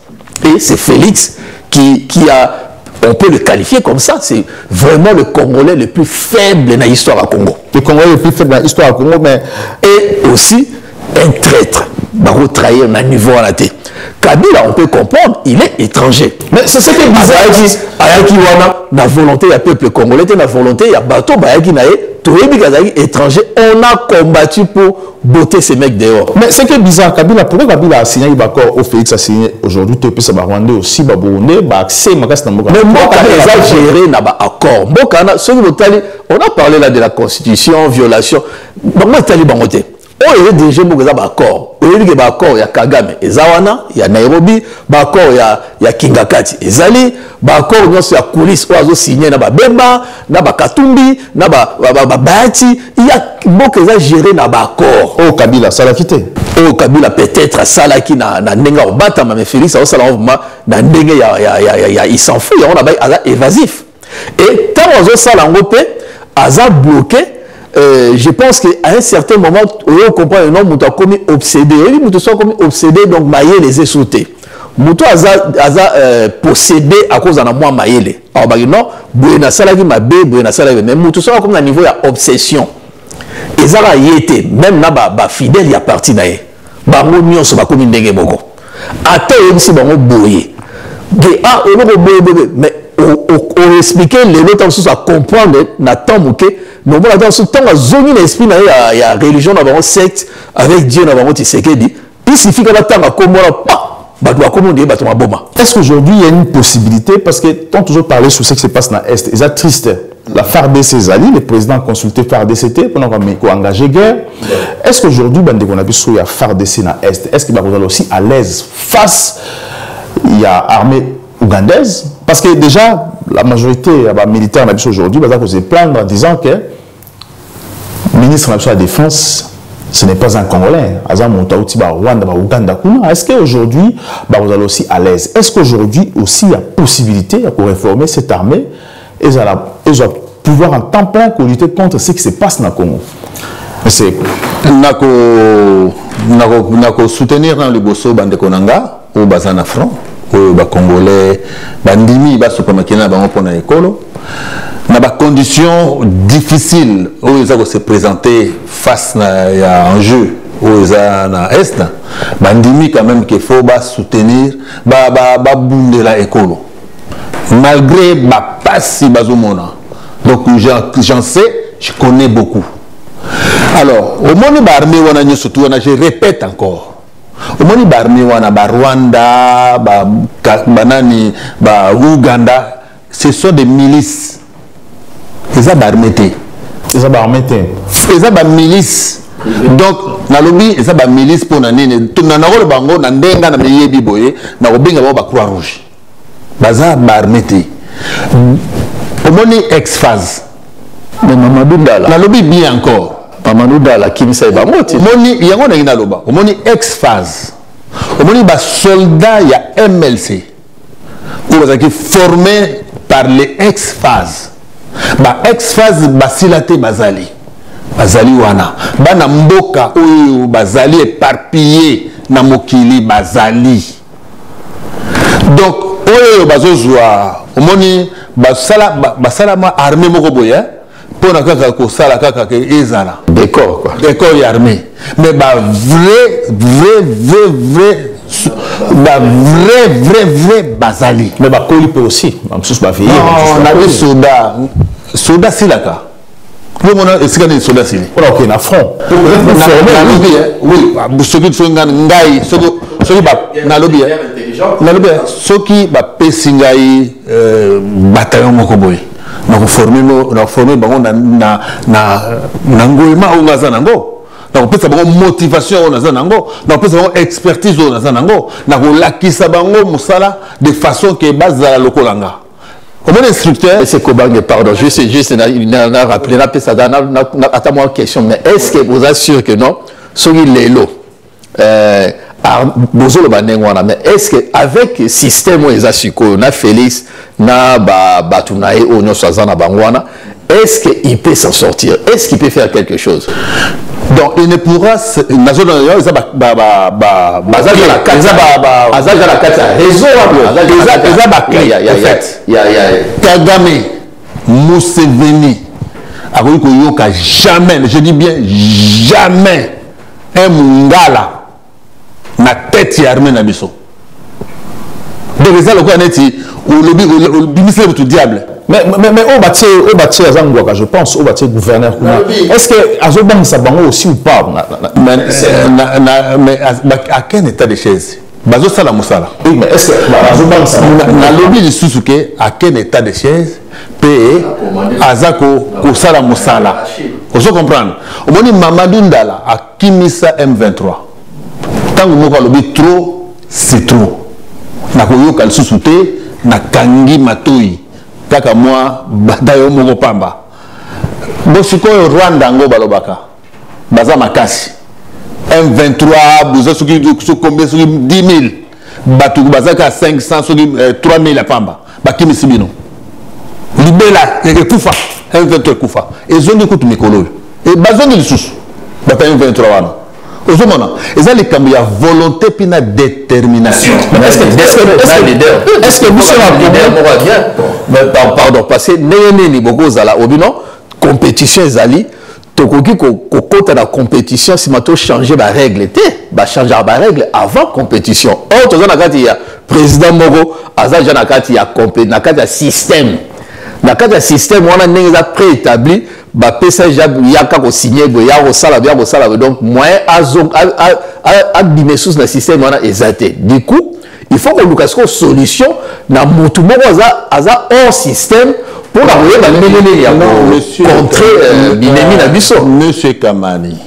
Et c'est Félix qui a, on peut le qualifier comme ça, c'est vraiment le Congolais le plus faible dans l'histoire à Congo. Le Congolais le plus faible dans l'histoire à Congo, mais... Et aussi un traître. Baro trahir à niveau à la tête. Kabila, on peut comprendre, il est étranger. Mais c'est ce qui est bizarre. Ayaki wana, la volonté, il y a peuple congolais, la volonté, il y a bateau, Bayaki nae, étranger, on a combattu pour botter ces mecs dehors. Mais c'est que bizarre, Kabila, pourquoi Kabila a signé l'accord au Félix a signé aujourd'hui, tu peux savoir Rwandais aussi, Babouné, accès, Magas Namboka. Mais moi, quand a géré n'a pas accord. On a parlé là de la constitution, violation. Moi, je suis allé oh, il y a déjà des accords. Il y a des accords, il y a Kagame, il y a il y a Nairobi, il y a Kingakati, il y a accords, il y a coulisses, il y a signé Bemba, il y a Katumbi, il y a Bahati, il y a beaucoup de géré dans l'accord. Oh, Kabila, ça l'a quitté. Oh, Kabila, peut-être, ça l'a quitté, Nenga, Obata, mais Félix, ça l'a Nenga, il s'en fout, il y a évasif. Et tant que ça l'a bloqué, je pense qu'à un certain moment, on comprend le nom, Moutou a commis obsédé. Il Moutou soit commis obsédé, donc Maïe les a sautés. Moutou a possédé à cause d'un mois Maïe. Alors, non, Bouena Salagi m'a bé, Bouena Salagi, mais Moutou soit comme un niveau d'obsession. Et ça a été, même là, fidèle, il y a parti d'ailleurs. Bango Nyon, c'est pas comme une dégue boko. Attends, il y a bango boye. Ah, on a boye, mais on expliquait les autres à comprendre, Nathan Mouké. Mais bon, dans ce temps, on a zoné l'esprit, il y a religion, on a secte, avec Dieu, on a Tshisekedi. Il suffit qu'on attend à est-ce qu'aujourd'hui, il y a une possibilité, parce que tant toujours parlé sur ce qui se passe dans l'Est, c'est triste. La FARDC, le président a consulté FARDC pendant qu'on a engagé guerre. Est-ce qu'aujourd'hui, on a vu sur la FARDC dans l'Est, est-ce qu'il va être aussi à l'aise face il y a armée ougandaise? Parce que déjà, la majorité militaire aujourd'hui va se plaindre en disant que le ministre de la Défense, ce n'est pas un Congolais. Est-ce qu'aujourd'hui, vous allez aussi à l'aise? Est-ce qu'aujourd'hui aussi, il y a possibilité pour réformer cette armée et ils vont pouvoir en temps plein lutter contre ce qui se passe dans le Congo? C'est soutenir le bosso Bandekonanga au Bazana Front. Les Congolais, bandimi, ils dans des conditions difficiles où ils ont se présenter face à un jeu où ils ont dans l'Est, bandimi quand même qu'il faut soutenir, bounder la école. Malgré ma passe si bazomona, Donc j'en sais, je connais beaucoup. Alors, au moment où surtout, je répète encore. Au moment où Rwanda, Banani, Ouganda, ce sont des milices. Ils ont armés. Ils ont armés. Ils ont milices. Donc, na lobby, ils ont milice pour nani. Tout na naro le bango, na ndenga na meye biboye, na obinga ba croix rouge. Baza armés. Au moment ex-phase. Mais Mamadou Ndala. Na lobby bien encore. Mamadou Ndala qui me sait pas moi. Moni yango na ina loba. Au moment ex-phase. Au moment ba soldat ya MLC. Ou bazaki formé par les ex-phase. Ba ex-phase basilate bazali. Bazali wana. Bana mboka oyo bazali éparpillé na mokili bazali. Donc oyo bazozwa omoni basala ma armée moko boye pour na kaka ko sala kaka ke ezala décor quoi. Décor y armée. Mais ba vrai bazali. Mais ba koli peut aussi. Même si ba veiller. On a des soldats silaka. Le monde est-ce qu'il y a des soldats silés? OK, na front. Oui, ceux qui sont ngai, ceux qui na lobby. Na lobby, ceux qui ba pesingai bataillon moko boy. Na former bango na ngolima o ngaza nango. Na kopesa bango motivation o ngaza nango, na kopesa bango expertise o ngaza nango, na kolakisa bango musala de façon que bazala lokolanga. Comment instructeur? C'est Kobange, pardon, juste, n'a rappelé, attends-moi une question, mais est-ce que vous êtes sûr que non, sur l'élo, mais est-ce qu'avec le système où ils ont na Félix, na Batunae, ou na Swazana Bangwana, est-ce qu'il peut s'en sortir? Est-ce qu'il peut faire quelque chose? Donc il ne pourra Kagame Museveni jamais, je dis bien jamais, un Mungala na tête armée na biso. Donc ça le quoi net ou le bimisle tout diable. Mais au bâti Azangouaka, je pense, au bâti gouverneur. Est-ce que Azobang Sabango aussi ou pas? Mais à quel état de chaise? Bazo Sala Moussala. Oui, mais est-ce que Azobang Sabango na lobby de Susuke, à quel état de chaise? Paye Azako Sala Moussala. Vous comprenez? Au moment Mamadou Ndala à Kimisa M23. Tant que nous lobby trop, c'est trop. Na koyoka le Susute, na Kangi Matoi. Kaka moi batayo moko pamba bosiko Rwanda ngo balobaka baza makasi M23 buza soki combien soki 10 000 batu bazaka 500 soki 3 000 pamba bakimi sibino libela kufa M23 kufa ezongi kutu mikolo et bazongi lisusu batayo M23 wana ozomona eza likambo ya volonté pina détermination. Est-ce que vous serez bien? Pardon, parce que néné beaucoup zala obino compétition ezali tokoki kokota na compétition si mato changer ba règle té ba changer ba règle avant compétition. Or toza na kati ya président moko aza na kati ya na kati ya système. Na kati ya système wana ndenge za préétabli ba pesa yaka ko signer bo ya ko sala donc moyen abîmer sous le système wana ezate. Du coup, il faut qu'on nous casse une solution na mutu moko aza hors système pour la contrer binemi na biso. Monsieur Kamani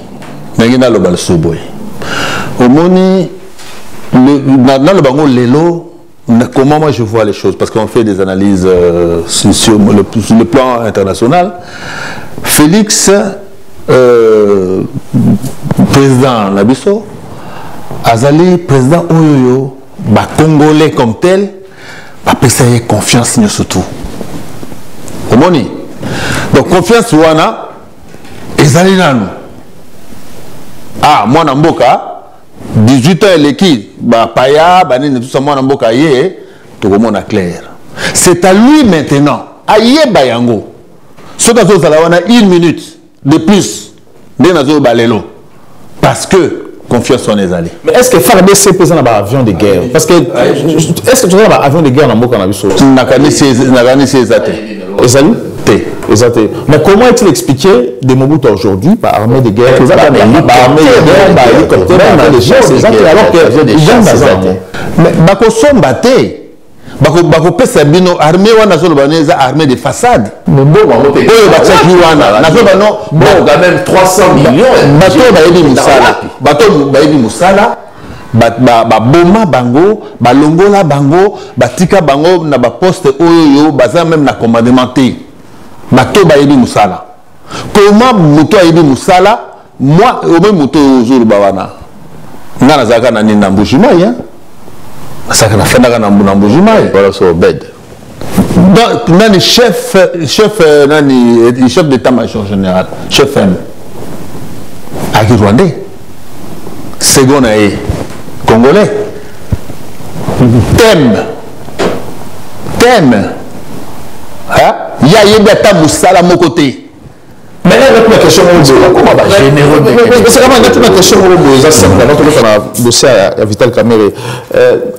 ngina lo bal soboy omoni dans le bango lelo. Comment moi je vois les choses, parce qu'on fait des analyses sur le plan international. Félix, président Nabiso, Azali, président Oyoyo, Congolais comme tel, a confiance surtout. Omoni. Donc confiance wana, Ezali nanu. Ah, moi Namboka. 18 ans l'équipe paya banine tout ça moi na mboka yé to komona clair. C'est à lui maintenant aye bayango ce que ça wana 1 minute de plus de nazo balelo parce que confiance en les alliés. Mais est-ce que FARDC présent dans avion de guerre? Parce que est-ce que tu as un avion de guerre dans mboka na biso? Na kanisi ezate. Mais comment est-il expliqué de Mobutu aujourd'hui par armée de guerre, armée de guerre, hélicoptère, les chasse, alors que les gens mais bakosomba te bakopesa bino armée wana zolobaneza armée de façade mais bon oyo batiaki wana nazobano bon quand même 300 millions bato bayebi musala baboma bango balongola bango batika bango na baposte oyo baza même na commandement te bato bayebi musala comment moto ayebi musala moi au même moto ozoloba wana nga nazalaka na nini na mbujimai asaka nafendaka na mbujimai voilà so bed donc nani chef d'état-major général chef M aki rwandais second na ye congolais thème ya yebi ata musala moko te. Mais là, la question comment va généreux c'est vraiment la question de dossier à Vital Kamerhe.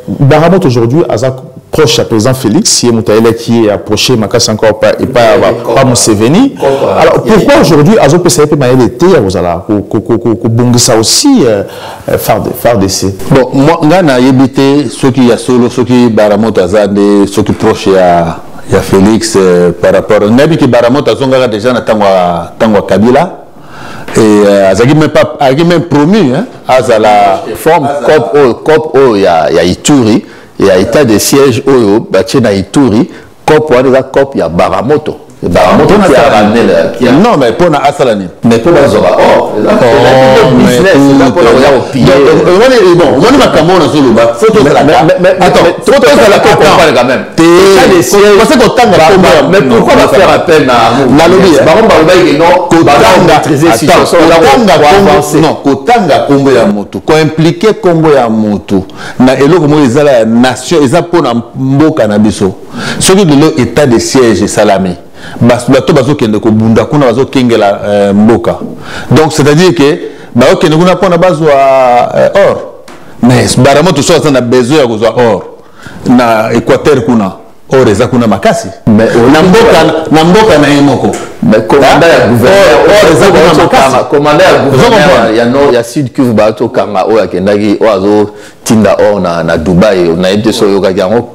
Baramoto aujourd'hui, Azak proche à président Félix, qui est approché, Makas encore pas Museveni. Alors pourquoi aujourd'hui, Azok PCP m'a été à Ozala, ça aussi faire d'essai. Bon, moi, j'ai évité ceux qui y a solo, ceux qui Baramoto Azade, ceux qui proches à. Il y a Félix par rapport à Nabi qui Baramoto a zonga déjà na tangwa Kabila et a même promu à la forme COP il y a Ituri et à état de siège oyo bâti na Ituri COP il y a Baramoto. Baramoto qui a ramené non mais pour na asalani mais pour la zora business pour bon on va comment on zolo ba faut tout ça mais attends faut tout ça la comprendre quand même parce que tanga mais pourquoi va faire appel na lobby baromba lobai non maîtriser situation non kotanga kombo ya moto ko impliquer kombo ya moto na eloko mo ezala nation eza pona mboka na biso celui de l'état de siège salami bato bazokende kobunda kuna bazokengela mboka donc c'est-à-dire que bakende kuna pona bazwa or mais Baramoto so na besoin ya kozwa or na Équateur kuna or eza kuna makasi mais na mboka na yemoko mais commandant ya gouverneur commandant ya gouverneur ya Sud Kivu bato kanga oyo akendaki oyo tinda or na Dubaï on a été sur yoka yango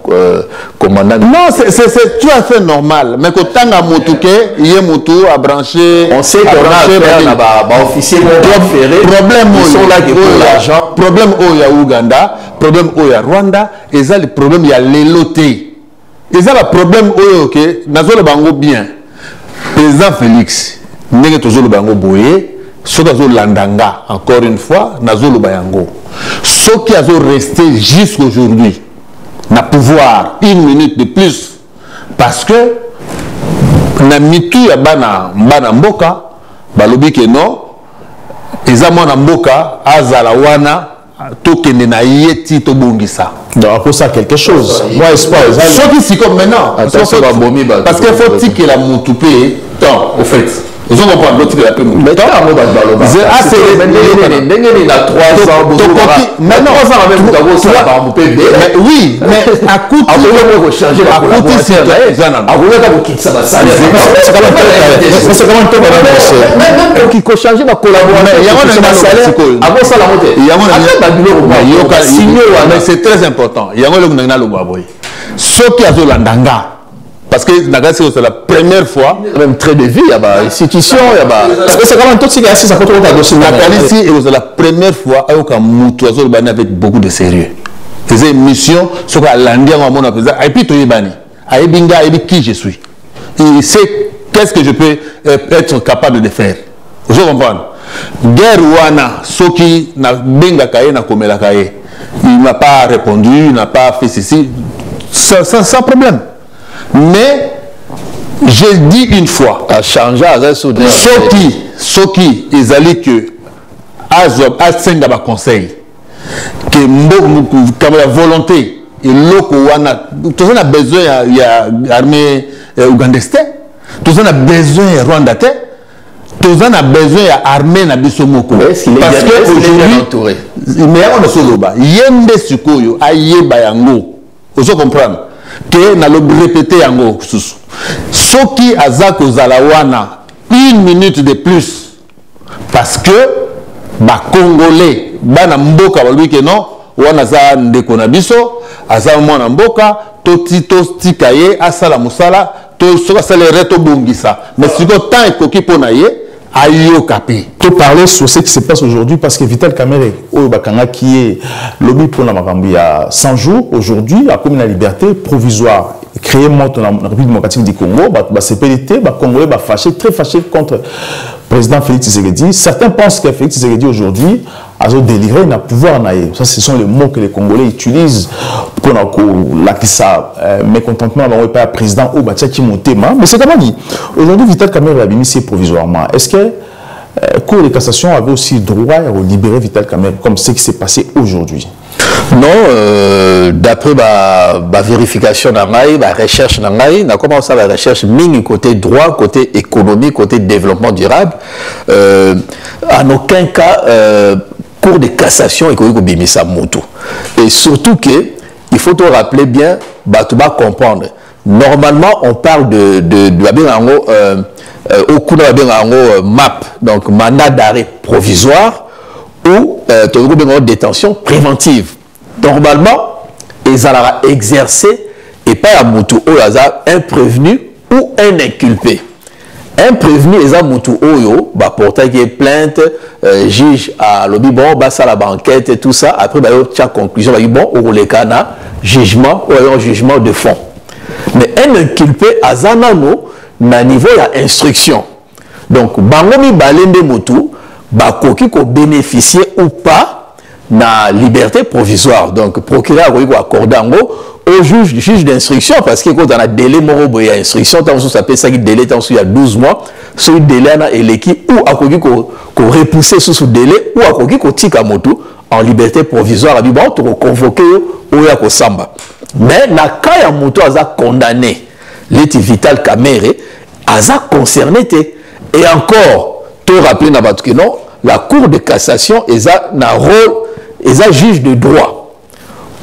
commandant non c'est tout à fait normal mais ko tanga motuke yé motu a branché on sait qu'on a ba officier problème ils sont là pour l'argent problème au ya Uganda problème au ya Rwanda et ça le problème il y a l'éloté et ça le problème au que nazolo bango bien président Félix ndenge tozolo bango boye soki azolandanga encore une fois nazolo bayango soki azo rester jusqu'aujourd'hui na pouvoir une minute de plus parce que na mitu ya bana mboka balobi ke non eza mwana mboka azala wana tokende na yeti to bongisa donc pour ça quelque chose moi espoir soki siko maintenant parce qu'il faut tirer la moutoupe tant au fait ils ont compris l'autre la paix mais tant à moi c'est assez ndenge na 3 ans maintenant 3 ans avec ça va mon PB oui mais à coût de changer la couleur à vouloir que quitte ça c'est comment qui changer la collaboration avant ça la montée mais c'est très important il y a un le na loba boy ce qui a zolandanga parce que c'est la première fois même très de vie il y a institution il y a c'est quand même tout ce qui est assis à côté de dossier c'est la première fois ayoka mutu azolobana avec beaucoup de sérieux c'est une mission sur la landia mon appel et puis toyebani ayebinga ayebi qui je suis et c'est qu'est-ce que je peux être capable de faire vous comprenez guerre wana soki na benga kaye na komela kaye il n'a pas répondu il n'a pas fait ceci sans problème. Mais j'ai dit une fois à changer à ceux qui ils allaient que Asenga ba conseil que comme la volonté et loko wana tout ça a besoin il y a armée ougandais tout ça a besoin Rwanda tout ça a besoin armée na biso moko parce que aujourd'hui mais on est solo ba yembe sikoyo ayeba yango vous comprendre que na le répéter yango Soki Azako Zalawana, 1 minute de plus. Parce que, ba Congolais, bana mboka, balui que non, wana za ndeko na biso, aza mwana mboka, toti kaye, asala musala, to soka salere to bongisa. Mais si ko temps ekoki pona ye, ayo kapi. Pour parler sur ce qui se passe aujourd'hui, parce que Vital Kamerhe, qui est lobby pour la Makambi, il y a 100 jours, aujourd'hui, a commis la liberté provisoire, créé mort dans la République démocratique du Congo, CPDT, Congolais, fâché, très fâché contre le président Félix Tshisekedi. Certains pensent que Félix Tshisekedi aujourd'hui a déliré, il n'a pouvoir naïf. Ça, ce sont les mots que les Congolais utilisent pour ça mécontentement avec le président ou Batiaki Montema. Mais c'est comment dit. Aujourd'hui, Vital Kamerhe a mis provisoirement. Est-ce que la Cour de cassation avait aussi droit à libérer Vital Kamerhe comme ce qui s'est passé aujourd'hui? Non, d'après ma vérification, ma recherche, on a commencé la recherche mini côté droit, côté économie, côté développement durable. En aucun cas, Cour de cassation et Bimisa Moutou. Et surtout que, il faut te rappeler bien, tu vas comprendre. Normalement, on parle de MAP, donc mandat d'arrêt provisoire ou détention préventive. Normalement, ils allaient exercer et pas à Moutou Oyaza un prévenu ou un inculpé. Un prévenu et un Moutou Oyo, porter qui est plainte, juge à l'objet, bon, ça la banquette et tout ça. Après, il y a conclusion, bon, au Lekana, jugement ou un jugement de fond. Mais un inculpé à Zanano, na niveau de instruction. Donc, bangomi balende Moutou, bakoki ko bénéficier ou pas na liberté provisoire. Donc, procureur a accordé au juge d'instruction parce que quand on a délai morobo, il y a instruction, tant ça s'appelle ça qui délai, tant il y a 12 mois, ce délai na eleki ou akoki ko repousser sous délai ou akoki ko tika moto en liberté provisoire. Bon, tu convoqué ou ya ko samba. Mais na cas ya moto aza condamné, l'état Vital Kamerhe aza concerné et encore te rappeler na batu que non, la Cour de cassation est un rôle, est un juge de droit.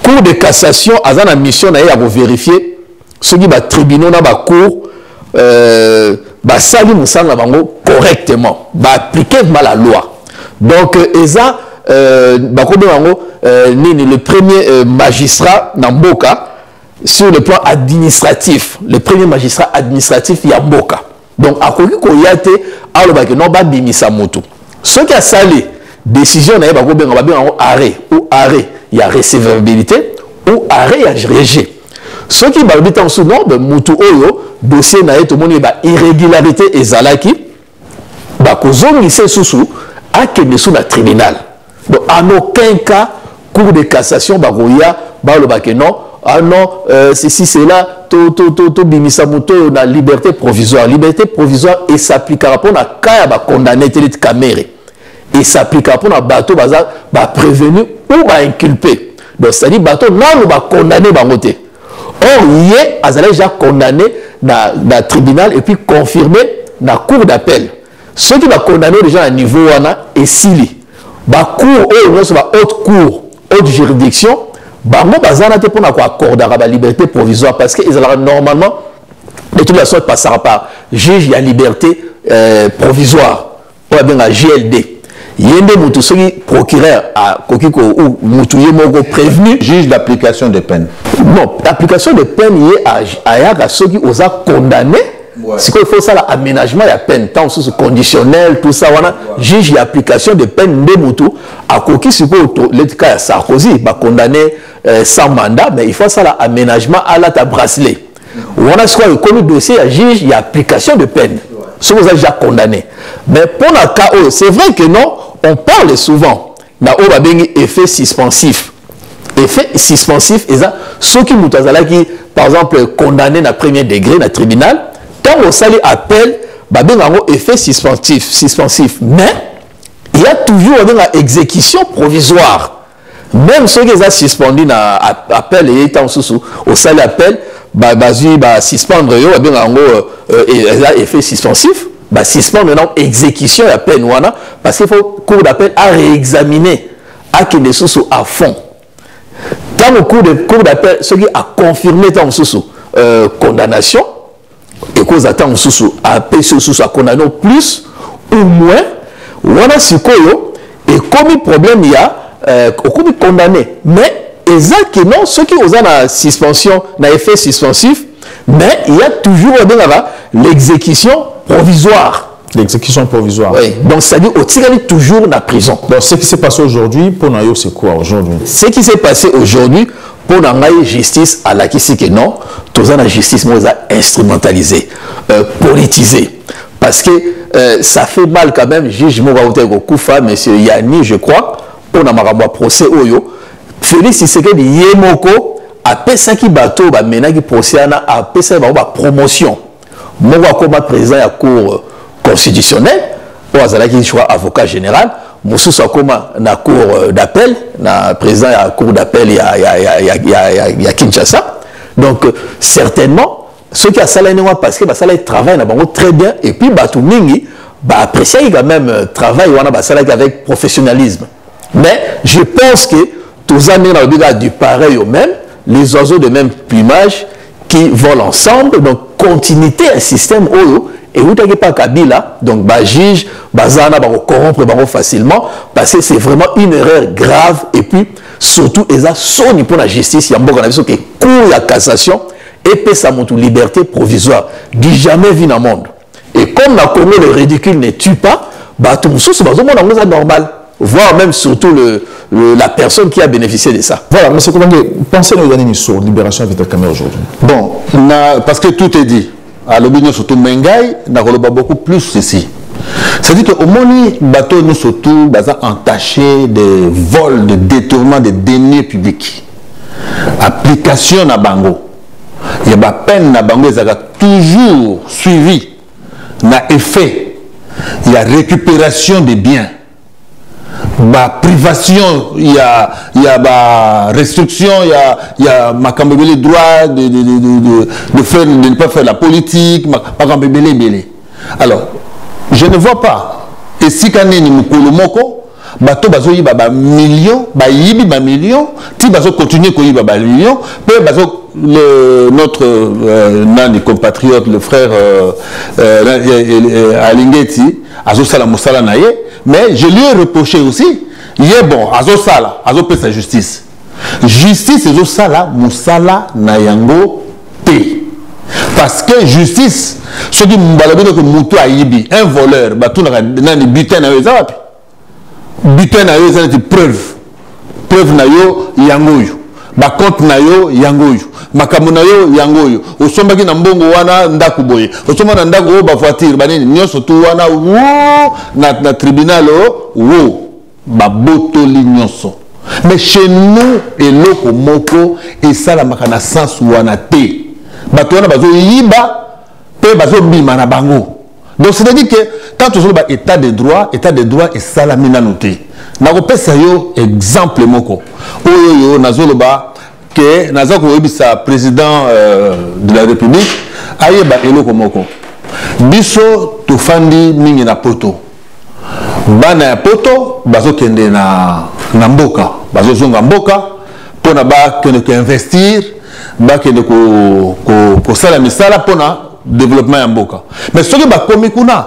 Cour de cassation a une mission à vérifier ce qui va tribunal dans la cour, sali musanga bango correctement, va appliquer la loi. Donc, le premier magistrat Namboka sur le plan administratif, le premier magistrat administratif Yamboka. Donc, à quoi qu'on y a été, alors que non ba bimisa moto. Ce qui a salé décision na ba ko benga arrêt ou arrêt, il y a recevabilité ou arrêt, il y a rejet. Ce qui va être en sous nom de moto oyo dossier na tout le monde ba irrégularité ezalaki ba ko zongisa sous à que sous la tribunal. Donc en aucun cas Cour de cassation ba goya ba le ba que non. Ah non, ceci, c'est là, bimisa moto na liberté provisoire. Liberté provisoire et s'appliquera pour la cas à condamner Vital Kamerhe. Et s'appliquera pour la bateau ba prévenu ou ba inculpé. Donc, c'est-à-dire bateau non ba condamné ba moté. Or, il a déjà condamné dans tribunal et puis confirmé dans la cour d'appel. Ceux qui va condamner déjà à niveau et sili. Ba cour ou ba haute cour, haute juridiction. Bango bazana te pona ko accorder la liberté provisoire parce que ils allaient normalement de toute façon passera par juge la liberté provisoire ou bien la GLD. Yende mutu soki procureur a kokiko ou mutu yemoko prévenu juge d'application de peine. Non, l'application de peine y a ya soki osa condamné. Ouais. C'est qu'il faut ça l'aménagement, il y a peine, tant sous conditionnel, tout ça, voilà. Ouais. Juge l'application de peine de Moutou, à quoi ce le cas Sarkozy, va condamner sans mandat, mais il faut ça l'aménagement à la bracelet. On a ce qu'on a comme dossier, il juge, il y a application de peine. Ce que vous avez déjà condamné. Mais pour le cas, c'est vrai que non, on parle souvent, on a effet suspensif. Effet suspensif, et ça, ceux qui qui, par exemple, condamné à premier degré dans le tribunal, quand on s'allait appel, il y a un effet suspensif. Mais il y a toujours une exécution provisoire. Même ceux qui sont suspendus dans l'appel, et au salaire appel, suspendre, il y a un effet suspensif. Suspendre maintenant exécution à peine, parce qu'il faut cour d'appel à réexaminer à qui à fond. Dans le cours d'appel, ce qui a confirmé dans condamnation, et cause attend sous à péché sous à condamner plus ou moins wana sikoyo et comme problème il y a comme condamné mais exactement ceux qui ont la suspension na effet suspensif mais il y a toujours l'exécution provisoire. L'exécution provisoire. Oui, donc c'est-à-dire au Tigani toujours dans la prison. Donc ce qui s'est passé aujourd'hui, pour Nayo, c'est quoi aujourd'hui? Ce qui s'est passé aujourd'hui, pour Nayo, justice à la question que non, tous la justice moi instrumentalisée, politisée. Parce que ça fait mal quand même, juge Koufa, monsieur Yanni, je crois, pour Namarabwa procès Oyo, Félix Tshisekedi Yemoko, après ça qui bateau, maintenant qui procès, après ça, promotion. Moi, comme président de la Cour constitutionnelle, pour qui soit avocat général, Moussou comme la Cour d'appel, le président de la Cour d'appel, il y a Kinshasa. Donc, certainement, ceux qui ont salé parce que ça travaille très bien, et puis Batou Mingi, apprécier quand même travail avec professionnalisme. Mais je pense que tous les gens du pareil au même, les oiseaux de même plumage qui volent ensemble, donc continuité un système oyo et vous n'avez pas Kabila donc juge bazana ba corrompre facilement parce que c'est vraiment une erreur grave et puis surtout eza soni pour la justice ya mboka na biso que cour la cassation et peut sa montre liberté provisoire du jamais vu dans le monde et comme la Congo le ridicule ne tue pas bah tout ça c'est normal voire même surtout la personne qui a bénéficié de ça. Voilà, M. Koubange, pensez-nous sur Libération Vital Kamerhe aujourd'hui? Bon, parce que tout est dit. À l'opinion surtout Mengai, n'a beaucoup plus ceci. C'est-à-dire qu'au moins, bateau nous surtout entaché de vols, de détournement des deniers publics. Application na bango. Il y a peine na bango, ils ont toujours suivi. Na effet, il y a récupération des biens. Privation, il y a restriction, il y a le droit de ne pas faire la politique, alors je ne vois pas et si quand nous moko bato bazo yiba ba millions ba yibi ba millions ti bazo continuer ko yiba ba millions peut bazo notre nani compatriote le frère Alingeti azo sala musala naye mais je lui ai reproché aussi il est bon azo sala azo peut sa justice azo sala musala na yango te parce que justice ce qui m'balabino que mutu ayibi un voleur ba tout na ni butin na yoza wapi butin na yoza c'est preuve na yo yangoyo ba compte na yo yangoyo makambo na yo yangoyo osombaki na mbongo wana ndaku boye osomba na ndaku ba voiture banini nyonso tu wana na tribunal ba botoli nyonso mais chez nous eloko moko et ça la makana sens wana te bato wana bazo yiba pe bazo bima na bango donc c'est à dire que quand tu as état de droit et salami na noté na ko pesa yo exemple moko oyo nazoloba que nazako yebisa président de la République ayeba eloko moko biso tofandi mingi na poto bana ya poto bazo kende na mboka bazo zonga mboka pona ba kende investir ba kende ko sala misala pona développement ya mboka mais soki ba komi kuna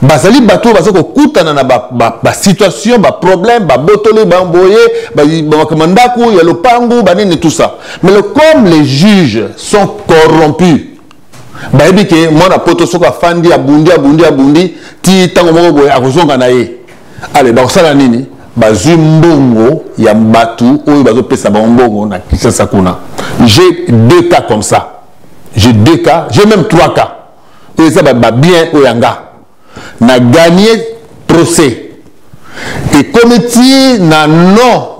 bazali bato bazako kutana na ba situation ba problème ba botole ba mboye ba makamandako ya lopangu banini tout ça mais comme les juges sont corrompus ba ebi ke mona poto soka fandi abundi ti tango moko boye akozonga na ye allez ba sala nini bazwi mbongo ya mbatu oyo bazo pesa ba mbongo na Kinshasa kuna. J'ai 2 cas comme ça. J'ai 2 cas, j'ai même 3 cas. Et ça va bien au Yanga. Na gagné procès. Et commis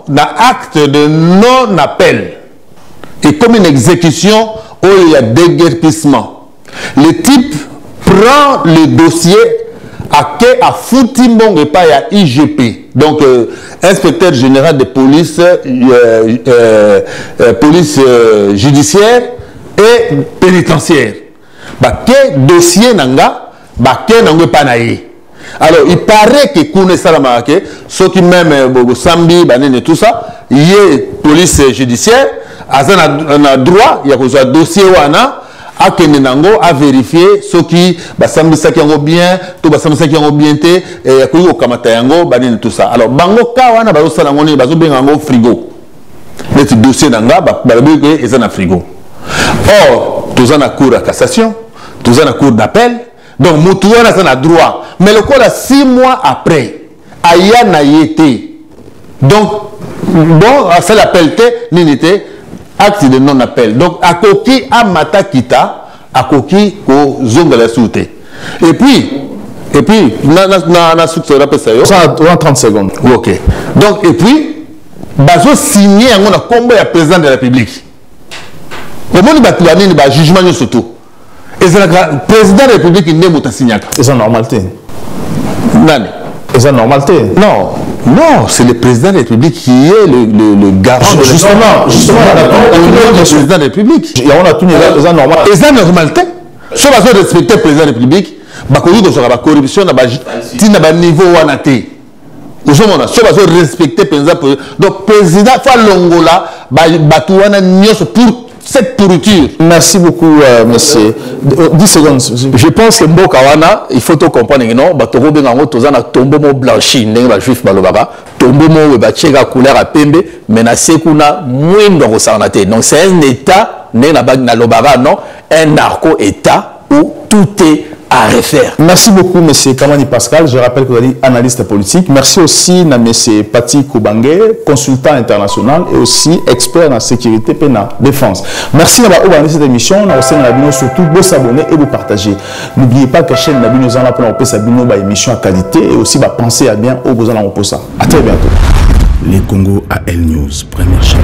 na acte de non appel. Et comme une exécution où il y a déguerpissement. Le type prend le dossier à Foutimbong et pas à IGP. Donc, inspecteur général de police, police judiciaire et pénitentiaire. Quel dossier nanga, quel nanga panaï. Alors, il paraît que Koune Salamake, ceux qui même Sambi, Banene, tout ça, il y a police judiciaire, à un droit, il y a un dossier wana, akende nango a vérifier ceux qui basambisaki yango bien to basambisaki yango bien te et akoki kokamata yango banini tout ça. Alors bango ka wana bazosala yango nini bazobenga yango frigo neti dossier nanga balobi ke eza na frigo. Or toza na cour de cassation, toza na cour d'appel, donc mutu wana aza na droit, mais lokola 6 mois après aya na yete donc bon ça l'appel te nini te acte de non appel, donc akoki amata kita akoki ko zonga la souté et puis na succès rappel ça yo ça en 30 secondes. OK, donc et puis bazo signer yango na kombo ya président de la République. Comment ba tuani ni ba jugement ni surtout et c'est le président de la République qui n'est pas signé. C'est ça normalité. Nani? C'est ça normalité. Non, c'est le président de la République qui est le garant de justement le président de la République. Il y a tout c'est normal. Et ça normalité. Si on va respecter le président de la République, bah qu'on y a la corruption na ba niveau wana té. Aujourd'hui, si on va respecter le président, donc président fa longola ba wana nyos pour cette pourriture. Merci beaucoup, monsieur. 10 secondes. Je pense que Mboka wana, il faut tout comprendre que non, batoro bengango tozana tombo mo blanchi ndenge ba juif balobaba, tombo mo ba tchega couleur à pembe, mais na sekuna mwindo ko sanate. Donc c'est un état né na bag na lobaba non, un narco état où tout est à refaire. Merci beaucoup, monsieur Kamani Pascal. Je rappelle que vous êtes analyste politique. Merci aussi à monsieur Pati Koubangue, consultant international et aussi expert en sécurité et en défense. Merci d'avoir regardé cette émission. Nous vous surtout vous s'abonner et vous partager. N'oubliez pas que la chaîne Nabino Zana pour une émission à qualité et aussi penser à bien au besoin de ça. À très bientôt. Les Congo AL News, première chaîne.